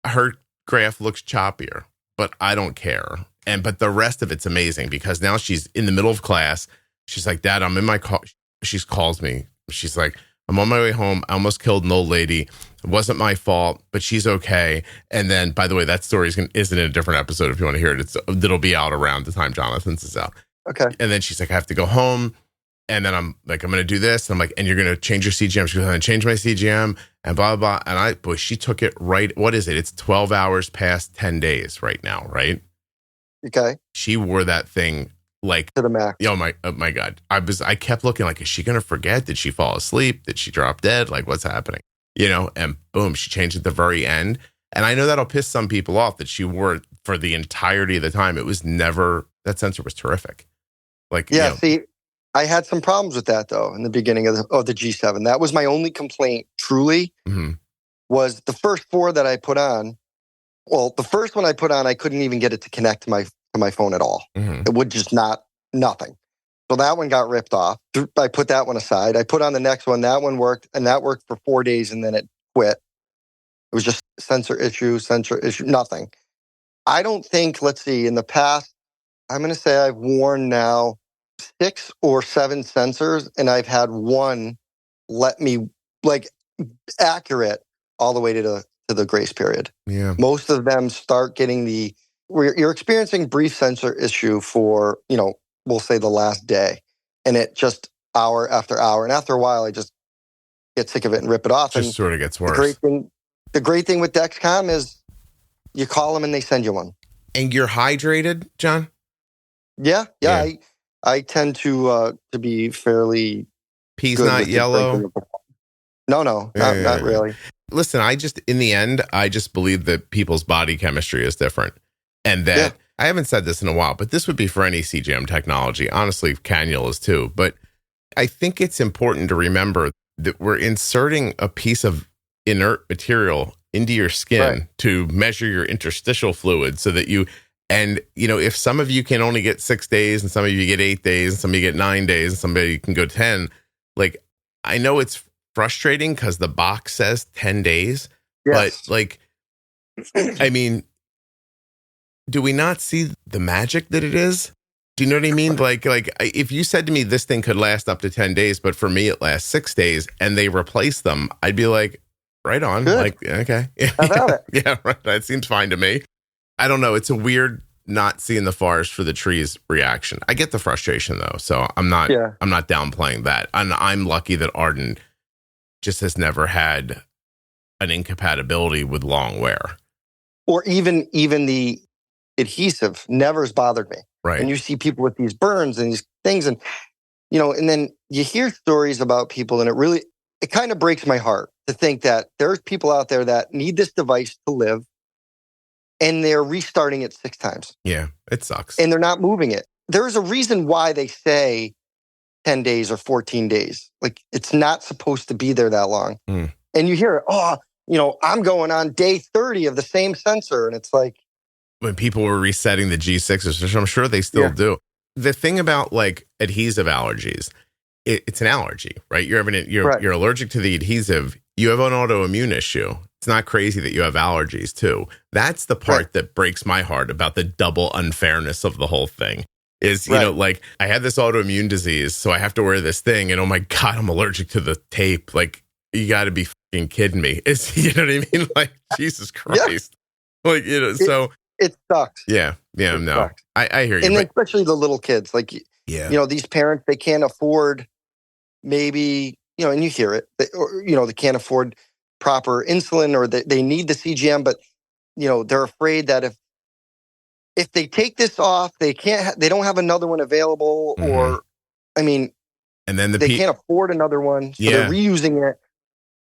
her graph looks choppier, but I don't care. But the rest of it's amazing because now she's in the middle of class. She's like, Dad, I'm in my car. She calls me. She's like, I'm on my way home. I almost killed an old lady. It wasn't my fault, but she's okay. And then, by the way, that story isn't in a different episode if you want to hear it. It'll be out around the time Jonathan's is out. Okay. And then she's like, I have to go home. And then I'm like, I'm going to do this. And I'm like, and you're going to change your CGM. She goes, I'm going to change my CGM and blah, blah, blah. And she took it right. What is it? It's 12 hours past 10 days right now, right? Okay. She wore that thing like to the max. Oh my God. I kept looking like, is she going to forget? Did she fall asleep? Did she drop dead? Like, what's happening? And boom, she changed at the very end. And I know that'll piss some people off that she wore it for the entirety of the time. It was never, that sensor was terrific. Like, yeah, see, I had some problems with that though in the beginning of the G7. That was my only complaint, truly, was the first 4 that I put on. Well, the first one I put on, I couldn't even get it to connect to my phone at all. It would just nothing. So that one got ripped off. I put that one aside. I put on the next one. That one worked, and that worked for 4 days, and then it quit. It was just sensor issue, nothing. I don't think, let's see, in the past, I'm going to say I've worn now 6 or 7 sensors, and I've had one let me, like, accurate all the way to the grace period. Yeah. Most of them start getting you're experiencing brief sensor issue for, we'll say the last day, and it just hour after hour. And after a while, I just get sick of it and rip it off. Just sort of gets worse. The great thing with Dexcom is you call them and they send you one. And you're hydrated, John? Yeah. I tend to be fairly Peas not yellow? No, not really. Listen, in the end, I just believe that people's body chemistry is different. And that, I haven't said this in a while, but this would be for any CGM technology. Honestly, cannulas too. But I think it's important to remember that we're inserting a piece of inert material into your skin to measure your interstitial fluid so that if some of you can only get 6 days and some of you get 8 days and some of you get 9 days and somebody can go 10, like, I know it's frustrating because the box says 10 days, but like, I mean, do we not see the magic that it is? Do you know what I mean? Like if you said to me, this thing could last up to 10 days, but for me, it lasts 6 days and they replace them, I'd be like, right on. Good. Like, okay. About it. Yeah, right. That seems fine to me. I don't know. It's a weird not seeing the forest for the trees reaction. I get the frustration though. So I'm not downplaying that. And I'm lucky that Arden just has never had an incompatibility with long wear. Or even the adhesive never has bothered me. Right. And you see people with these burns and these things and then you hear stories about people and it kind of breaks my heart to think that there's people out there that need this device to live and they're restarting it 6 times. Yeah, it sucks. And they're not moving it. There's a reason why they say 10 days or 14 days. Like, it's not supposed to be there that long. And you hear it, I'm going on day 30 of the same sensor. And it's like, when people were resetting the G6s, which I'm sure they still do. The thing about like adhesive allergies, it's an allergy, right? You're allergic to the adhesive. You have an autoimmune issue. It's not crazy that you have allergies too. That's the part that breaks my heart about the double unfairness of the whole thing. Is, like, I had this autoimmune disease, so I have to wear this thing, and oh my God, I'm allergic to the tape. Like, you got to be fucking kidding me. You know what I mean? Like, Jesus Christ. Yeah. Like, so. It sucks. Yeah, no. I hear you. And especially the little kids. Like, these parents, they can't afford maybe, and you hear it, they can't afford proper insulin or they need the CGM, but, they're afraid that if they take this off, they don't have another one available or, and then they can't afford another one. So they're reusing it.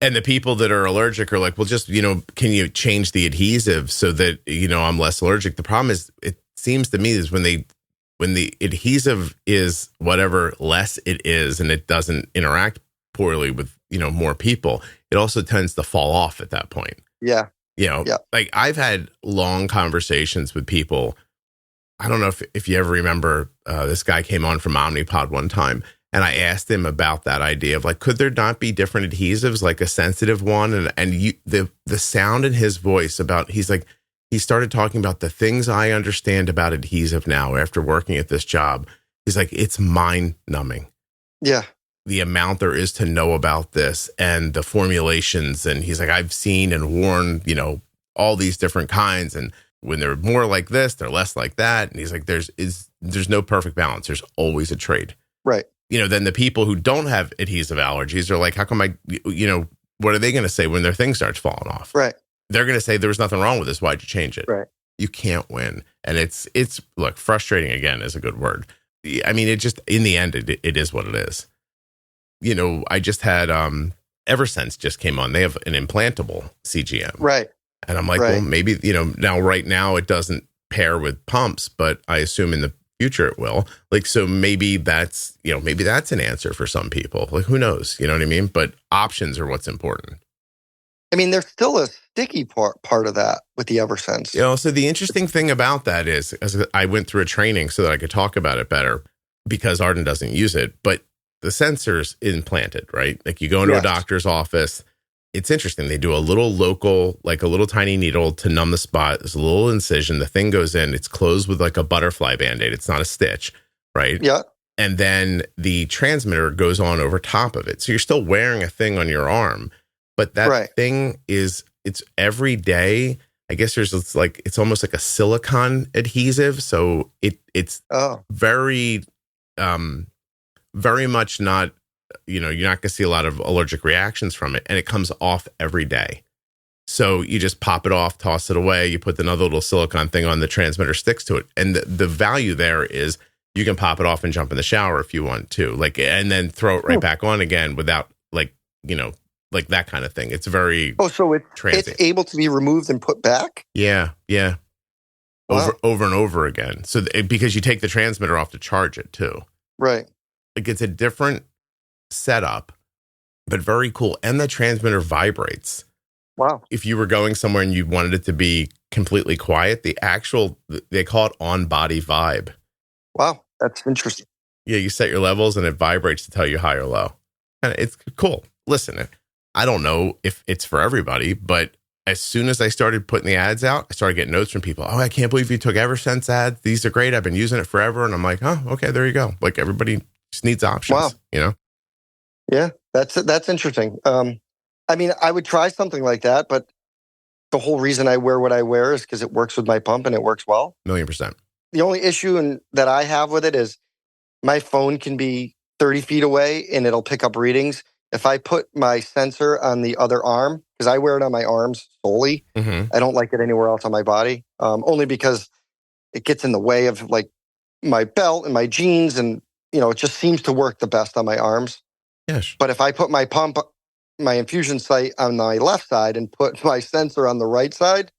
And the people that are allergic are like, well, just, can you change the adhesive so that, I'm less allergic? The problem is, it seems to me, is when the adhesive is whatever less it is and it doesn't interact poorly with, more people, it also tends to fall off at that point. Yeah. Like I've had long conversations with people. I don't know if you ever remember, this guy came on from Omnipod one time. And I asked him about that idea of like, could there not be different adhesives, like a sensitive one? And the sound in his voice he's like, he started talking about the things I understand about adhesive now after working at this job. He's like, it's mind numbing. Yeah. The amount there is to know about this and the formulations. And he's like, I've seen and worn, all these different kinds. And when they're more like this, they're less like that. And he's like, there's no perfect balance. There's always a trade. Right. Then the people who don't have adhesive allergies are like, how come what are they going to say when their thing starts falling off? Right. They're going to say there was nothing wrong with this. Why'd you change it? Right. You can't win. And it's look, frustrating again is a good word. I mean, it just, in the end, it is what it is. I just had Eversense just came on. They have an implantable CGM. Right. And I'm like, well, maybe, now right now it doesn't pair with pumps, but I assume in the future it will. Like, so maybe that's an answer for some people. Like, who knows? You know what I mean? But options are what's important. I mean, there's still a sticky part of that with the Eversense. So the interesting thing about that is, as I went through a training so that I could talk about it better, because Arden doesn't use it, but the sensor's implanted, right? Like, you go into a doctor's office. It's interesting. They do a little local, like a little tiny needle to numb the spot. There's a little incision. The thing goes in. It's closed with like a butterfly Band-Aid. It's not a stitch, right? Yeah. And then the transmitter goes on over top of it. So you're still wearing a thing on your arm, but that thing it's every day. I guess it's almost like a silicone adhesive. So it's very, very much not, you're not going to see a lot of allergic reactions from it. And it comes off every day. So you just pop it off, toss it away. You put another little silicone thing on, the transmitter sticks to it. And the value there is you can pop it off and jump in the shower if you want to, and then throw it right back on again without like that kind of thing. It's very so it's able to be removed and put back? Yeah. Wow. Over and over again. So because you take the transmitter off to charge it too. Right. Like, it's a different setup, but very cool. And the transmitter vibrates. Wow. If you were going somewhere and you wanted it to be completely quiet, they call it on-body vibe. Wow. That's interesting. Yeah, you set your levels and it vibrates to tell you high or low. And it's cool. Listen, I don't know if it's for everybody, but as soon as I started putting the ads out, I started getting notes from people. Oh, I can't believe you took Eversense ads. These are great. I've been using it forever. And I'm like, oh, okay, there you go. Like, everybody just needs options. Wow. Yeah, that's interesting. I mean, I would try something like that, but the whole reason I wear what I wear is because it works with my pump and it works well. 1,000,000%. The only issue that I have with it is my phone can be 30 feet away and it'll pick up readings. If I put my sensor on the other arm, because I wear it on my arms solely, I don't like it anywhere else on my body, only because it gets in the way of like my belt and my jeans, and it just seems to work the best on my arms. Yes. But if I put my infusion site on my left side and put my sensor on the right side,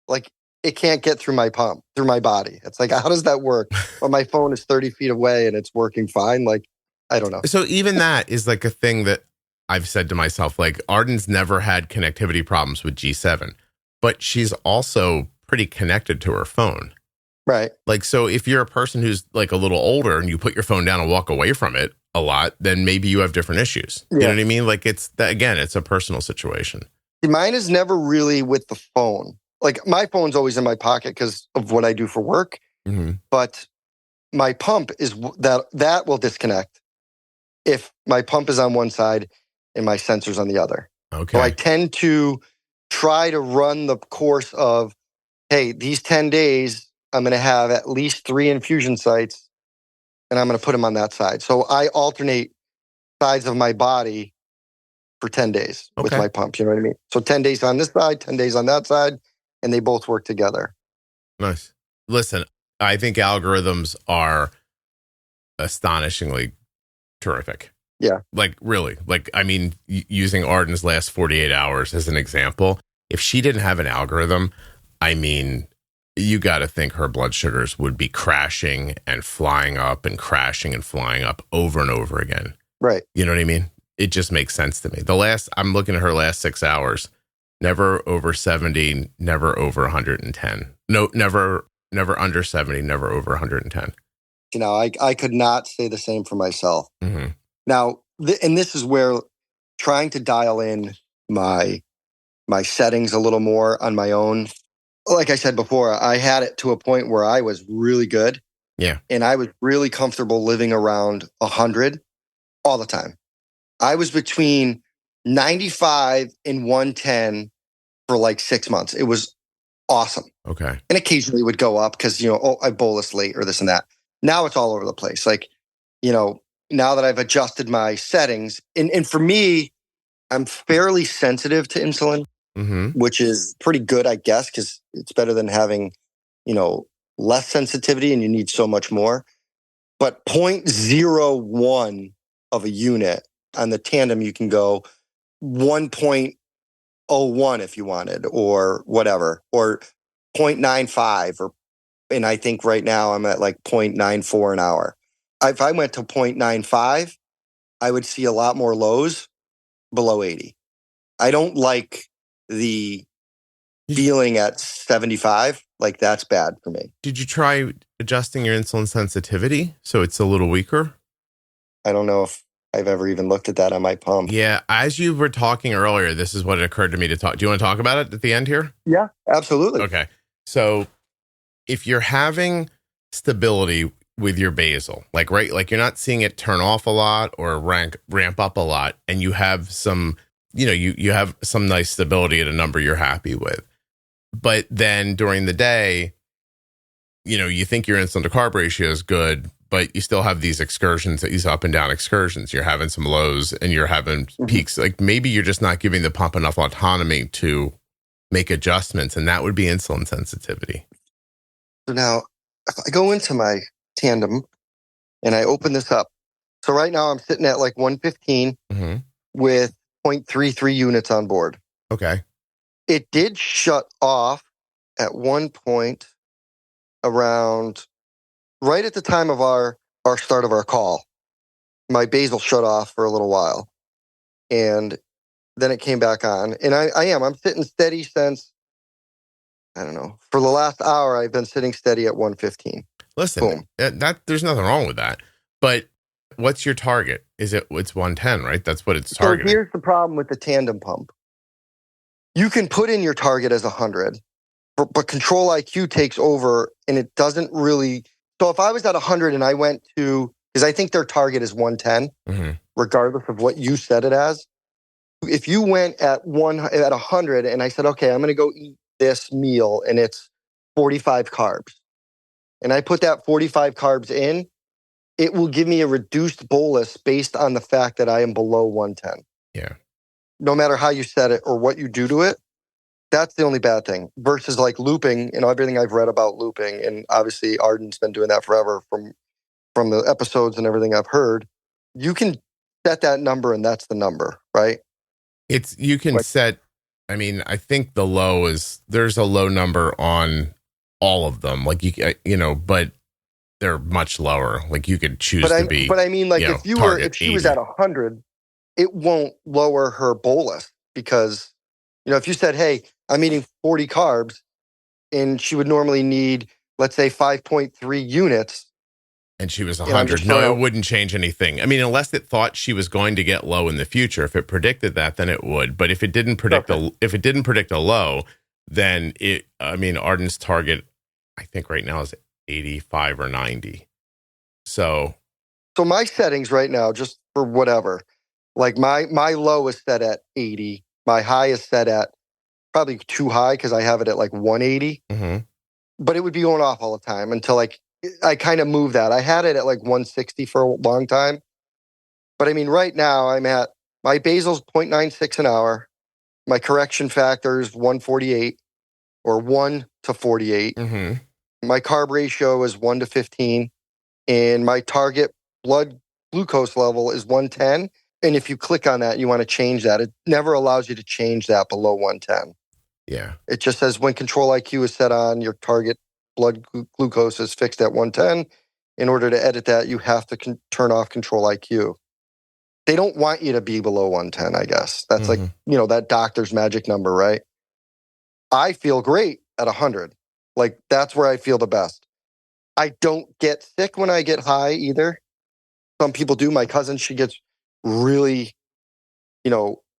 like, it can't get through my pump, through my body. It's like, how does that work? But my phone is 30 feet away and it's working fine. Like, I don't know. So even that is like a thing that I've said to myself, like, Arden's never had connectivity problems with G7, but she's also pretty connected to her phone. Right. Like, so if you're a person who's like a little older and you put your phone down and walk away from it a lot, then maybe you have different issues. You know what I mean? Like, it's a personal situation. Mine is never really with the phone. Like, my phone's always in my pocket because of what I do for work. But my pump is that will disconnect if my pump is on one side and my sensor's on the other. Okay. So I tend to try to run the course of, hey, these 10 days, I'm going to have at least 3 infusion sites and I'm going to put them on that side. So I alternate sides of my body for 10 days with my pump. You know what I mean? So 10 days on this side, 10 days on that side, and they both work together. Nice. Listen, I think algorithms are astonishingly terrific. Yeah. Like, really. Like, I mean, using Arden's last 48 hours as an example, if she didn't have an algorithm, I mean, you got to think her blood sugars would be crashing and flying up and crashing and flying up over and over again. Right. You know what I mean? It just makes sense to me. I'm looking at her last 6 hours, never over 70, never over 110. No, never under 70, never over 110. You know, I could not say the same for myself. Now, and this is where trying to dial in my settings a little more on my own. like I said before, I had it to a point where I was really good. Yeah. And I was really comfortable living around 100 all the time. I was between 95 and 110 for like 6 months. It was awesome. Okay. And occasionally it would go up because, I bolus late or this and that. Now it's all over the place. Like, now that I've adjusted my settings, and for me, I'm fairly sensitive to insulin, which is pretty good, I guess, because it's better than having, less sensitivity and you need so much more. But 0.01 of a unit on the Tandem, you can go 1.01 if you wanted, or whatever, or 0.95, and I think right now I'm at like 0.94 an hour. If I went to 0.95, I would see a lot more lows below 80. I don't like the feeling at 75. Like, that's bad for me. Did you try adjusting your insulin sensitivity so it's a little weaker? I don't know if I've ever even looked at that on my pump. Yeah. As you were talking earlier, this is what occurred to me to talk. Do you want to talk about it at the end here? Yeah, absolutely. Okay. So if you're having stability with your basal, like you're not seeing it turn off a lot or ramp up a lot, and you have some, you have some nice stability at a number you're happy with. But then during the day, you think your insulin to carb ratio is good, but you still have these excursions, these up and down excursions. You're having some lows and you're having peaks. Like, maybe you're just not giving the pump enough autonomy to make adjustments, and that would be insulin sensitivity. So now, if I go into my Tandem and I open this up, so right now I'm sitting at like 115 with 0.33 units on board. Okay. It did shut off at one point around right at the time of our start of our call. My basal shut off for a little while, and then it came back on. And I'm sitting steady since, I don't know, for the last hour, I've been sitting steady at 115. Listen, that there's nothing wrong with that. But what's your target? It's 110, right? That's what it's targeting. So here's the problem with the Tandem pump. You can put in your target as 100, but Control IQ takes over, and it doesn't really. So if I was at 100 and I went to, because I think their target is 110, regardless of what you set it as. If you went at 100 and I said, okay, I'm going to go eat this meal and it's 45 carbs, and I put that 45 carbs in, it will give me a reduced bolus based on the fact that I am below 110. Yeah. No matter how you set it or what you do to it, that's the only bad thing. Versus like looping, everything I've read about looping, and obviously Arden's been doing that forever from the episodes and everything I've heard. You can set that number and that's the number, right? You can set, I think there's a low number on all of them. Like, but they're much lower. Like, you could choose to be. But I mean, like, if she was at 100, it won't lower her bolus, because, if you said, hey, I'm eating 40 carbs and she would normally need, let's say, 5.3 units. And she was 100. No, it wouldn't change anything. Unless it thought she was going to get low in the future. If it predicted that, then it would. But if it didn't predict a low, then Arden's target, I think right now, is 85 or 90. So my settings right now, just for whatever, like my low is set at 80. My high is set at probably too high because I have it at like 180. But it would be going off all the time until I kind of move that. I had it at like 160 for a long time. But right now I'm at, my basal's 0.96 an hour. My correction factor is 148 or 1 to 48. My carb ratio is 1 to 15. And my target blood glucose level is 110. And if you click on that, you want to change that. It never allows you to change that below 110. Yeah. It just says when Control IQ is set on, your target blood glucose is fixed at 110. In order to edit that, you have to turn off Control IQ. They don't want you to be below 110, I guess. That's like, that doctor's magic number, right? I feel great at 100. Like, that's where I feel the best. I don't get sick when I get high either. Some people do. My cousin, she gets really,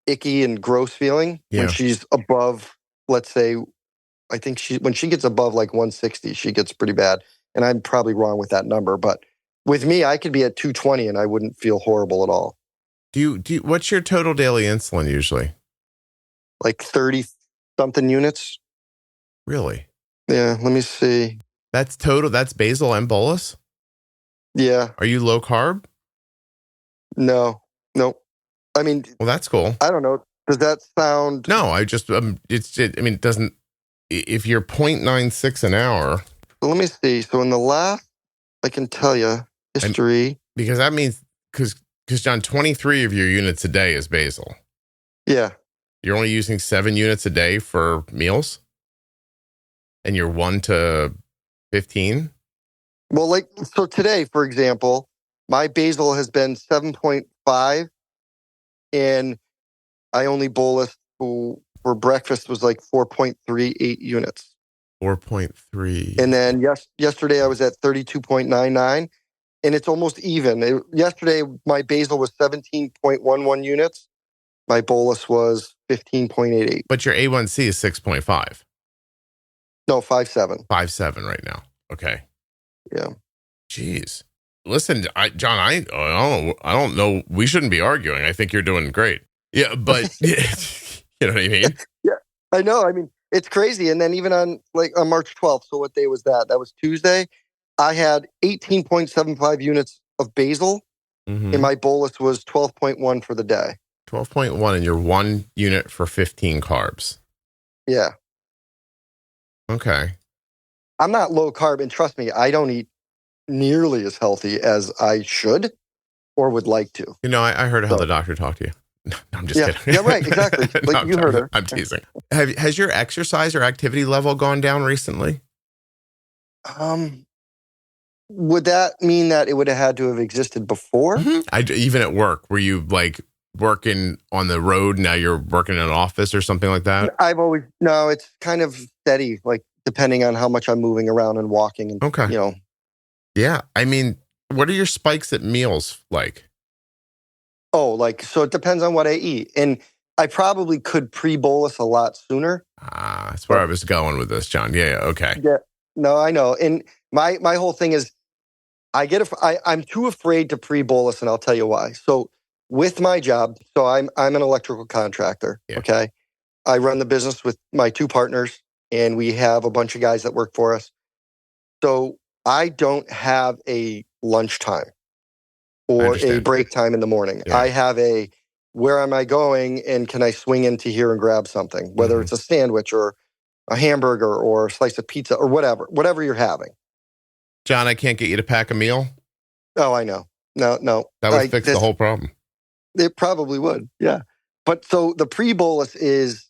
icky and gross feeling when she's above, let's say, I think when she gets above like 160, she gets pretty bad. And I'm probably wrong with that number, but with me, I could be at 220 and I wouldn't feel horrible at all. Do you, what's your total daily insulin usually? Like 30 something units. Really? Yeah. Let me see. That's total. That's basal and bolus. Yeah. Are you low carb? No. I mean, well, that's cool. I don't know. Does that sound? No, I just, I mean, it doesn't, if you're 0.96 an hour. So let me see. So in the last, I can tell you history. Because that means, because John, 23 of your units a day is basal. Yeah. You're only using 7 units a day for meals? And you're 1 to 15? Well, like, so today, for example, my basal has been 7.5 and I only bolus for breakfast was like 4.38 units. 4.3. And then yesterday I was at 32.99 and it's almost even. Yesterday, my basal was 17.11 units. My bolus was 15.88. But your A1C is 6.5. No, 5.7. 5.7 right now. Okay. Yeah. Jeez. Listen, John, I don't know. We shouldn't be arguing. I think you're doing great. Yeah, but you know what I mean? Yeah, I know. I mean, it's crazy. And then even on March 12th, so what day was that? That was Tuesday. I had 18.75 units of basal, and my bolus was 12.1 for the day. 12.1, and you're 1 unit for 15 carbs. Yeah. Okay. I'm not low carb, and trust me, I don't eat nearly as healthy as I should or would like to. You know, I heard how the doctor talked to you. No, I'm just kidding. Yeah, right, exactly. Like you heard her. I'm teasing. Has your exercise or activity level gone down recently? Would that mean that it would have had to have existed before? Even at work, were you like working on the road? Now you're working in an office or something like that? No, it's kind of steady, like depending on how much I'm moving around and walking. And, okay. You know. Yeah. I mean, what are your spikes at meals like? Oh, so it depends on what I eat. And I probably could pre-bolus a lot sooner. That's where I was going with this, John. Yeah. Okay. Yeah. No, I know. And my whole thing is I'm too afraid to pre-bolus, and I'll tell you why. So with my job, so I'm an electrical contractor. Yeah. Okay. I run the business with my 2 partners, and we have a bunch of guys that work for us. So I don't have a lunchtime or a break time in the morning. Yeah. I have where am I going, and can I swing into here and grab something, whether it's a sandwich or a hamburger or a slice of pizza or whatever you're having. John, I can't get you to pack a meal. Oh, I know. No. That would fix the whole problem. It probably would. Yeah. But so the pre-bolus is,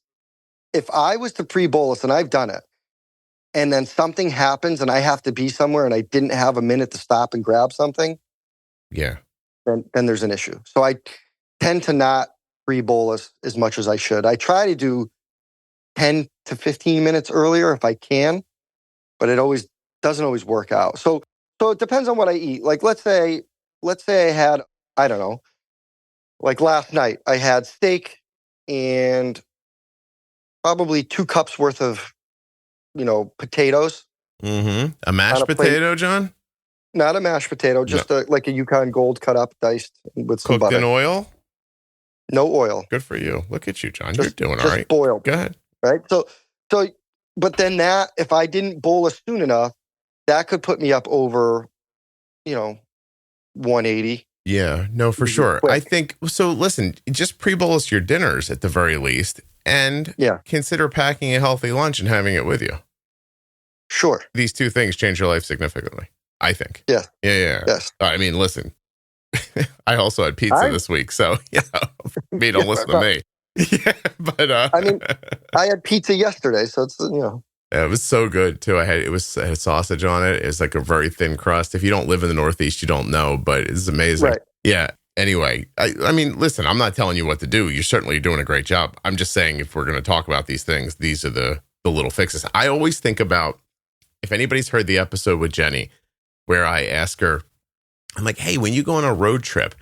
if I was to pre-bolus, and I've done it, and then something happens and I have to be somewhere and I didn't have a minute to stop and grab something. Yeah. Then there's an issue. So I tend to not pre-bolus as much as I should. I try to do 10 to 15 minutes earlier if I can, but it doesn't always work out. So it depends on what I eat. Like let's say I had, I don't know, like last night I had steak and probably 2 cups worth of, potatoes. A mashed potato, John? Not a mashed potato, just like a Yukon Gold cut up, diced with some butter. Cooked in oil? No oil. Good for you. Look at you, John. You're doing all right. Just boiled. Go ahead. Right? So, but then that, if I didn't bolus soon enough, that could put me up over, 180. Yeah, no, for sure. Quick. I think, so listen, just pre-bolus your dinners at the very least, and consider packing a healthy lunch and having it with you. Sure. These 2 things change your life significantly, I think. Yeah. Yeah. Yes. I mean, listen, I also had pizza this week, so, me don't listen to me. Yeah, but I mean, I had pizza yesterday, so it's, Yeah, it was so good too. It had sausage on it. It's like a very thin crust. If you don't live in the Northeast, you don't know, but it's amazing. Right. Yeah. Anyway, I mean, listen, I'm not telling you what to do. You're certainly doing a great job. I'm just saying, if we're going to talk about these things, these are the little fixes. I always think about, if anybody's heard the episode with Jenny, where I ask her, I'm like, hey, when you go on a road trip,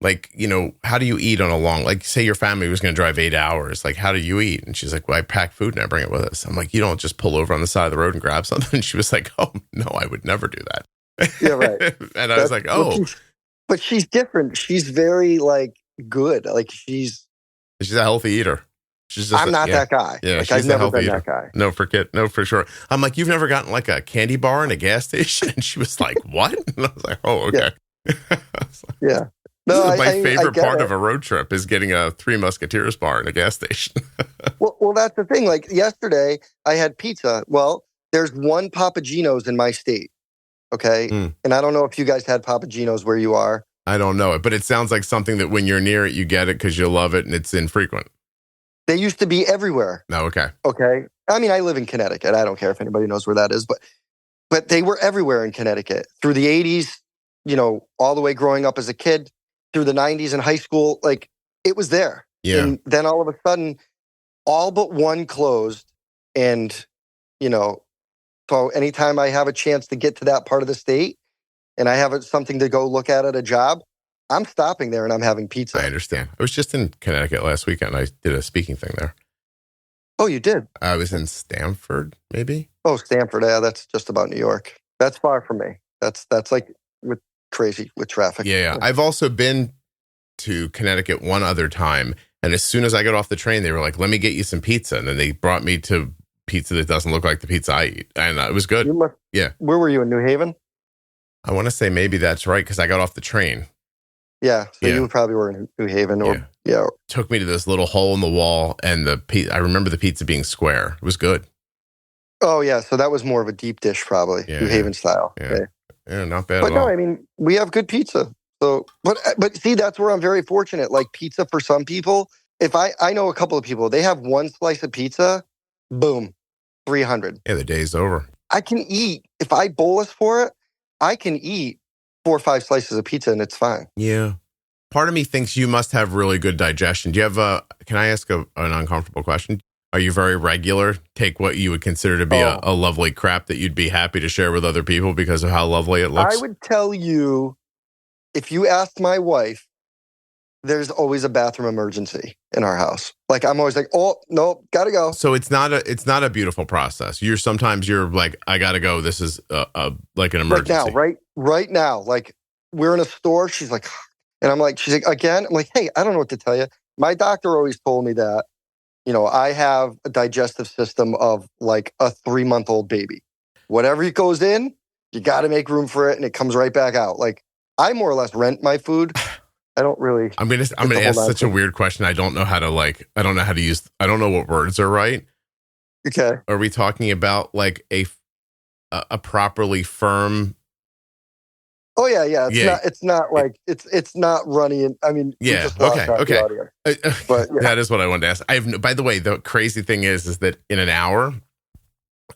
like, how do you eat on a long, like say your family was going to drive 8 hours, like how do you eat? And she's like, well, I pack food and I bring it with us. I'm like, you don't just pull over on the side of the road and grab something? And she was like, oh no, I would never do that. Yeah, right. And I was like, oh. But she's different. She's very like good. Like she's a healthy eater. She's just I'm not that guy. Yeah, like, she's I've never been eater. that guy. No, for sure. I'm like, you've never gotten like a candy bar in a gas station? And she was like, what? And I was like, oh, okay. Yeah. No, my favorite part of a road trip is getting a Three Musketeers bar in a gas station. well, that's the thing. Like yesterday, I had pizza. Well, there's one Papagino's in my state. Okay. And I don't know if you guys had Papagino's where you are. I don't know it, but it sounds like something that when you're near it, you get it because you love it and it's infrequent. They used to be everywhere. No, okay. Okay. I mean, I live in Connecticut. I don't care if anybody knows where that is, but they were everywhere in Connecticut through the 80s, all the way growing up as a kid, through the 90s in high school. Like it was there. Yeah. And then all of a sudden, all but one closed. And, so anytime I have a chance to get to that part of the state and I have something to go look at a job, I'm stopping there and I'm having pizza. I understand. I was just in Connecticut last weekend. I did a speaking thing there. Oh, you did? I was in Stamford, maybe. Oh, Stamford. Yeah, that's just about New York. That's far from me. That's like crazy with traffic. Yeah. I've also been to Connecticut one other time. And as soon as I got off the train, they were like, let me get you some pizza. And then they brought me to pizza that doesn't look like the pizza I eat. And it was good. Yeah. Where were you, in New Haven? I want to say maybe that's right because I got off the train. Yeah, so you probably were in New Haven. Or Took me to this little hole in the wall, and I remember the pizza being square. It was good. Oh, yeah, so that was more of a deep dish probably, New Haven style. Yeah, okay. Yeah, not bad but at all. I mean, we have good pizza. So, but see, that's where I'm very fortunate. Like pizza for some people, if I know a couple of people, they have one slice of pizza, boom, 300. Yeah, the day's over. I can eat, if I bolus for it, I can eat 4 or 5 slices of pizza and it's fine. Yeah. Part of me thinks you must have really good digestion. Do you have can I ask an uncomfortable question? Are you very regular? Take what you would consider to be a lovely crap that you'd be happy to share with other people because of how lovely it looks? I would tell you, if you asked my wife, there's always a bathroom emergency in our house. Like I'm always like, oh no, gotta go. So it's not a beautiful process. Sometimes you're like, I gotta go. This is like an emergency. Right now, like we're in a store. She's like, and I'm like, she's like, again. I'm like, hey, I don't know what to tell you. My doctor always told me that, I have a digestive system of like a 3-month-old baby. Whatever goes in, you got to make room for it, and it comes right back out. Like I more or less rent my food. I don't really. I'm gonna ask such a weird question. I don't know how to use. I don't know what words are right. Okay. Are we talking about like a properly firm? Oh yeah. It's not like it's not running. I mean, yeah. Okay. But that is what I wanted to ask. By the way, the crazy thing is that in an hour,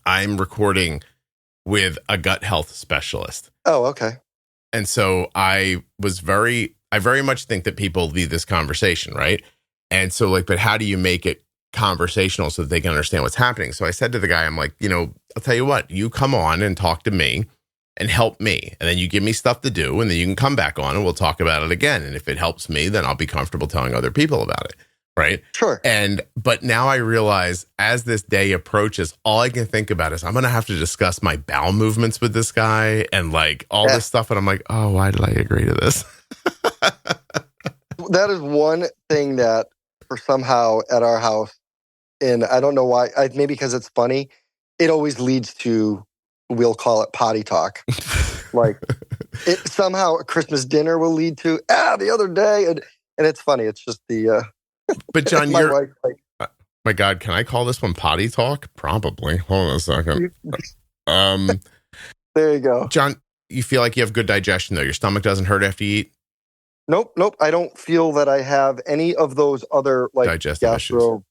I'm recording with a gut health specialist. Oh, okay. And so I very much think that people lead this conversation, right? And so but how do you make it conversational so that they can understand what's happening? So I said to the guy, I'm like, I'll tell you what, you come on and talk to me and help me. And then you give me stuff to do, and then you can come back on and we'll talk about it again. And if it helps me, then I'll be comfortable telling other people about it. Right. Sure. But now I realize as this day approaches, all I can think about is I'm going to have to discuss my bowel movements with this guy and like all this stuff. And I'm like, oh, why did I agree to this? That is one thing that for somehow at our house, and I don't know why, maybe because it's funny, it always leads to, we'll call it potty talk. Like it somehow a Christmas dinner will lead to, the other day. And it's funny. It's just the, but John, my wife, like, my God, can I call this one potty talk? Probably. Hold on a second. There you go. John, you feel like you have good digestion though. Your stomach doesn't hurt after you eat? Nope. I don't feel that I have any of those other like digestive gastro,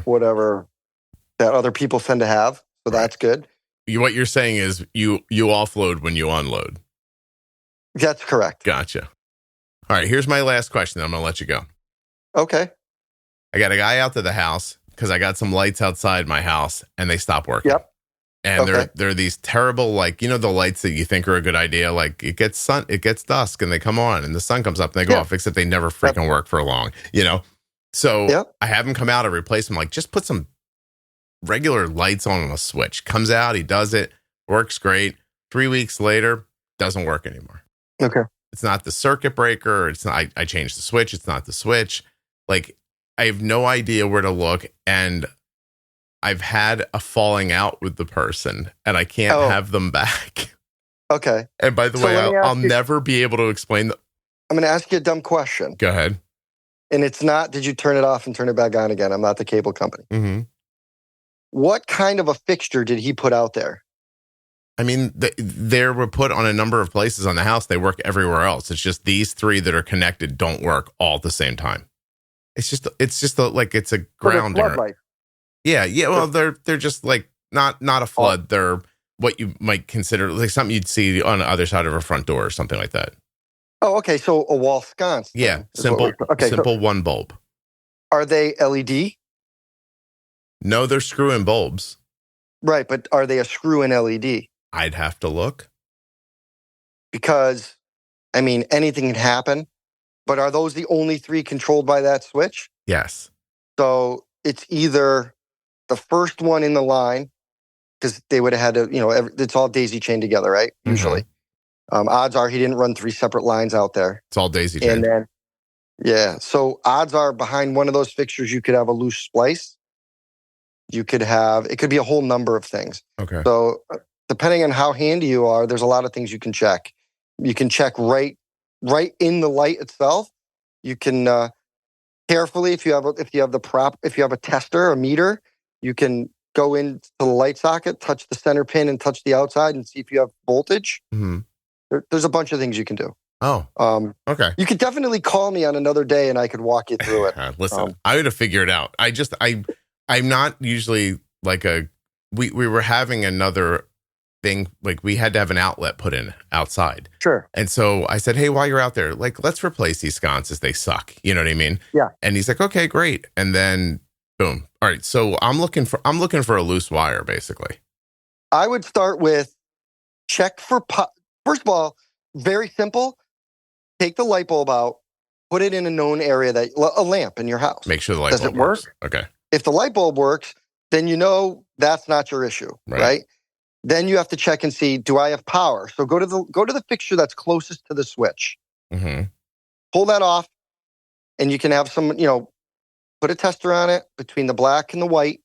whatever that other people tend to have. So that's good. What you're saying is you offload when you unload. That's correct. Gotcha. All right. Here's my last question. I'm going to let you go. Okay. I got a guy out to the house because I got some lights outside my house and they stopped working. Yep. And Okay. they're these terrible, like, you know, the lights that you think are a good idea, like it gets dusk and they come on and the sun comes up and they go off, except they never freaking work for long, you know? So I have him come out and replace them. Like, just put some regular lights on a switch. Comes out, he does it, works great. 3 weeks later, doesn't work anymore. Okay. It's not the circuit breaker. It's not, I changed the switch. It's not the switch. Like, I have no idea where to look. And I've had a falling out with the person and I can't have them back. Okay. And by the way, I'll never be able to explain. I'm going to ask you a dumb question. Go ahead. And it's not, did you turn it off and turn it back on again? I'm not the cable company. Mm-hmm. What kind of a fixture did he put out there? I mean, they were put on a number of places on the house. They work everywhere else. It's just these three that are connected don't work all at the same time. It's just like it's a grounder. Yeah. Well, they're just like not a flood. They're what you might consider like something you'd see on the other side of a front door or something like that. Oh, okay. So a wall sconce. Yeah. Simple one bulb. Are they LED? No, they're screw-in bulbs. Right. But are they a screw-in LED? I'd have to look. Because, I mean, anything can happen. But are those the only three controlled by that switch? Yes. So it's either the first one in the line, because they would have had to, it's all daisy chained together, right? Mm-hmm. Usually. Odds are he didn't run three separate lines out there. It's all daisy chained. And then, so odds are behind one of those fixtures, you could have a loose splice. It could be a whole number of things. Okay. So depending on how handy you are, there's a lot of things you can check. You can check right in the light itself. You can carefully, if you have a tester, a meter, you can go into the light socket, touch the center pin, and touch the outside, and see if you have voltage. Mm-hmm. There's a bunch of things you can do. Oh, okay. You could definitely call me on another day, and I could walk you through it. Listen, I would have figured it out. I'm not usually like we were having another thing, like we had to have an outlet put in outside. Sure. And so I said, hey, while you're out there, like, let's replace these sconces. They suck. You know what I mean? Yeah. And he's like, okay, great. And then boom. All right. So I'm looking for a loose wire, basically. I would start with check for, first of all, very simple. Take the light bulb out, put it in a known area a lamp in your house. Make sure the light bulb works. Does it work? Okay. If the light bulb works, then that's not your issue, right? Then you have to check and see, do I have power? So go to the fixture that's closest to the switch. Mm-hmm. Pull that off, and you can have some, put a tester on it between the black and the white,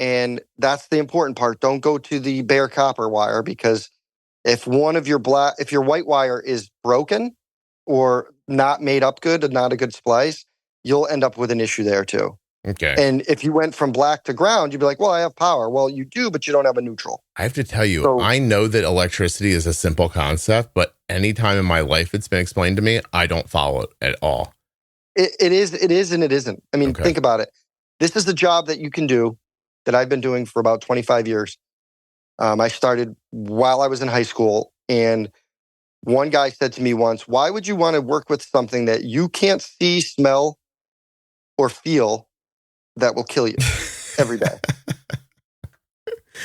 and that's the important part. Don't go to the bare copper wire, because if your white wire is broken or not made up good and not a good splice, you'll end up with an issue there too. Okay. And if you went from black to ground, you'd be like, well, I have power. Well, you do, but you don't have a neutral. I have to tell you, I know that electricity is a simple concept, but any time in my life it's been explained to me, I don't follow it at all. It is, and it isn't. I mean, Think about it. This is the job that you can do that I've been doing for about 25 years. I started while I was in high school, and one guy said to me once, why would you want to work with something that you can't see, smell, or feel that will kill you every day?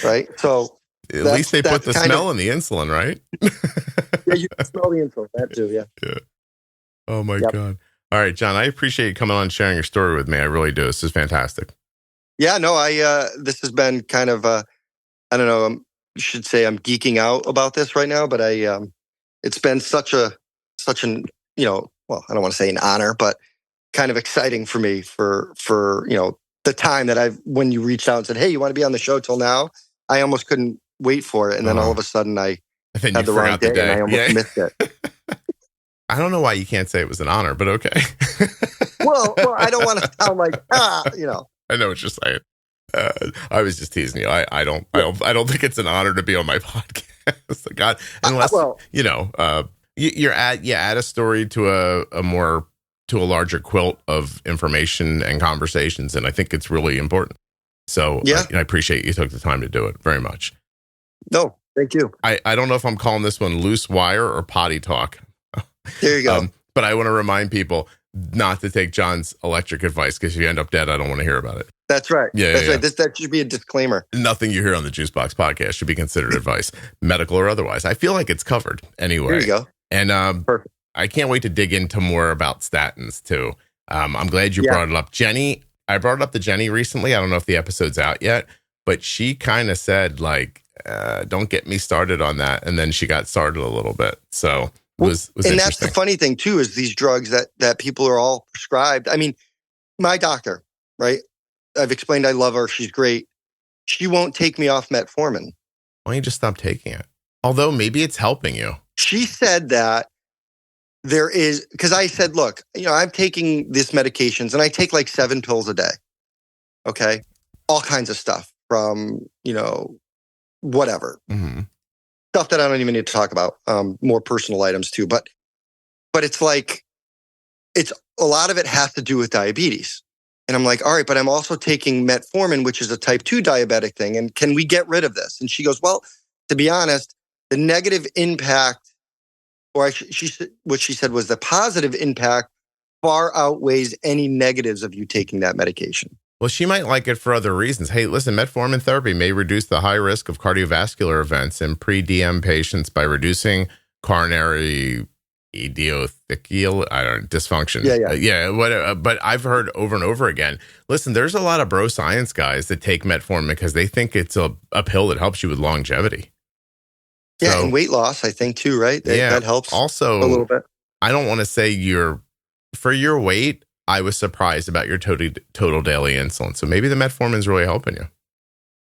Right? So at least they put the smell in the insulin, right? Yeah, you can smell the insulin. That too, yeah. Yeah. Oh my God. All right, John, I appreciate you coming on and sharing your story with me. I really do. This is fantastic. Yeah, no, this has been kind of I don't know, I should say I'm geeking out about this right now, but it's been such an, well, I don't want to say an honor, but kind of exciting for me for the time that when you reached out and said, hey, you want to be on the show till now? I almost couldn't wait for it. And then all of a sudden I had the wrong day and I almost missed it. I don't know why you can't say it was an honor, but okay. well, I don't want to sound like, I know what you're saying. I was just teasing you. I don't think it's an honor to be on my podcast. God, unless you add a story to a larger quilt of information and conversations, and I think it's really important. So I appreciate you took the time to do it very much. No, thank you. I don't know if I'm calling this one loose wire or potty talk. There you go. But I want to remind people not to take John's electric advice, because if you end up dead, I don't want to hear about it. That's right. Yeah, That's yeah. right. That should be a disclaimer. Nothing you hear on the Juicebox podcast should be considered advice, medical or otherwise. I feel like it's covered anyway. There you go. And Perfect. I can't wait to dig into more about statins too. I'm glad you brought it up. Jenny, I brought it up to Jenny recently. I don't know if the episode's out yet, but she kind of said like, don't get me started on that. And then she got started a little bit. So it was and interesting. that's the funny thing too, is these drugs that people are all prescribed. I mean, my doctor, right? I've explained I love her. She's great. She won't take me off metformin. Why don't you just stop taking it? Although maybe it's helping you. She said that there is, because I said, look, I'm taking this medications and I take like 7 pills a day. Okay. All kinds of stuff from, whatever. Mm-hmm. Stuff that I don't even need to talk about. More personal items too. But it's like, it's a lot of it has to do with diabetes. And I'm like, all right, but I'm also taking metformin, which is a type 2 diabetic thing. And can we get rid of this? And she goes, well, to be honest, the negative impact, or what she said was the positive impact far outweighs any negatives of you taking that medication. Well, she might like it for other reasons. Hey, listen, metformin therapy may reduce the high risk of cardiovascular events in pre-DM patients by reducing coronary dysfunction. Whatever. But I've heard over and over again, listen, there's a lot of bro science guys that take metformin because they think it's a pill that helps you with longevity. Yeah, and weight loss, I think too, right? That helps also a little bit. I don't want to say for your weight, I was surprised about your total daily insulin. So maybe the metformin is really helping you.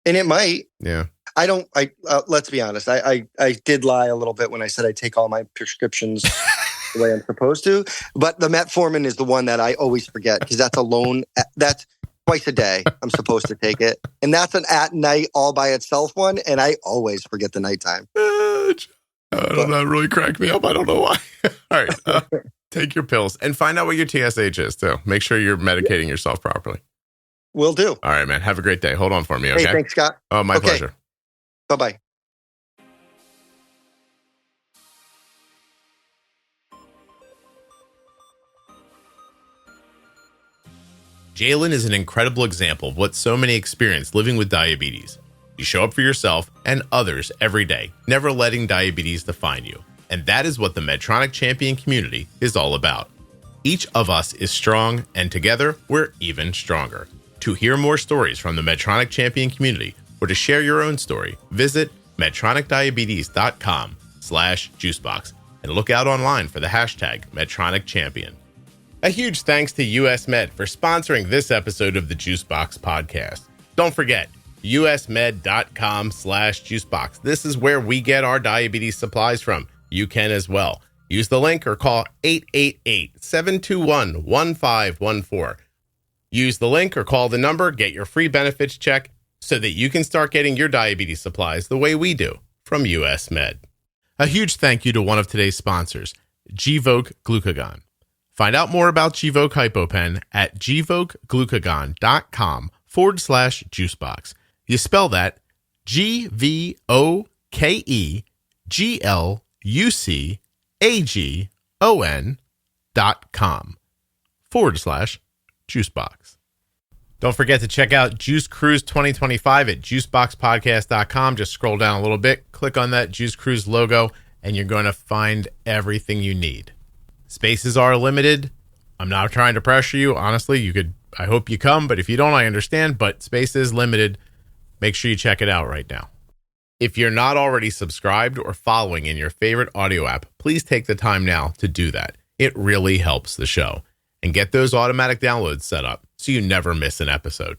And it might. Yeah. Let's be honest. I did lie a little bit when I said I take all my prescriptions the way I'm supposed to. But the metformin is the one that I always forget because that's that's twice a day I'm supposed to take it. And that's an at night all by itself one. And I always forget the nighttime. I don't know. That really cracked me up. I don't know why. All right. Take your pills and find out what your TSH is too. Make sure you're medicating yourself properly. Will do. All right, man. Have a great day. Hold on for me, okay? Hey, thanks, Scott. Oh, my pleasure. Bye-bye. Jalen is an incredible example of what so many experience living with diabetes. You show up for yourself and others every day, never letting diabetes define you. And that is what the Medtronic Champion community is all about. Each of us is strong, and together we're even stronger. To hear more stories from the Medtronic Champion community or to share your own story, visit medtronicdiabetes.com/juicebox and look out online for the hashtag Medtronic Champion. A huge thanks to US Med for sponsoring this episode of the Juicebox Podcast. Don't forget, usmed.com/juicebox. This is where we get our diabetes supplies from. You can as well. Use the link or call 888-721-1514. Use the link or call the number, get your free benefits check so that you can start getting your diabetes supplies the way we do from US Med. A huge thank you to one of today's sponsors, Gvoke Glucagon. Find out more about Gvoke HypoPen at gvokeglucagon.com/juicebox. You spell that GVOKEGLUCAGON.com/juicebox. Don't forget to check out Juice Cruise 2025 at juiceboxpodcast.com. Just scroll down a little bit, click on that Juice Cruise logo, and you're going to find everything you need. Spaces are limited. I'm not trying to pressure you. Honestly, I hope you come, but if you don't, I understand, but space is limited. Make sure you check it out right now. If you're not already subscribed or following in your favorite audio app, please take the time now to do that. It really helps the show. And get those automatic downloads set up so you never miss an episode.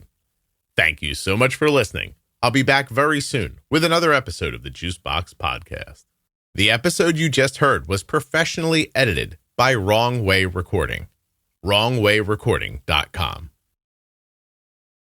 Thank you so much for listening. I'll be back very soon with another episode of the Juicebox Podcast. The episode you just heard was professionally edited by Wrong Way Recording. WrongWayRecording.com.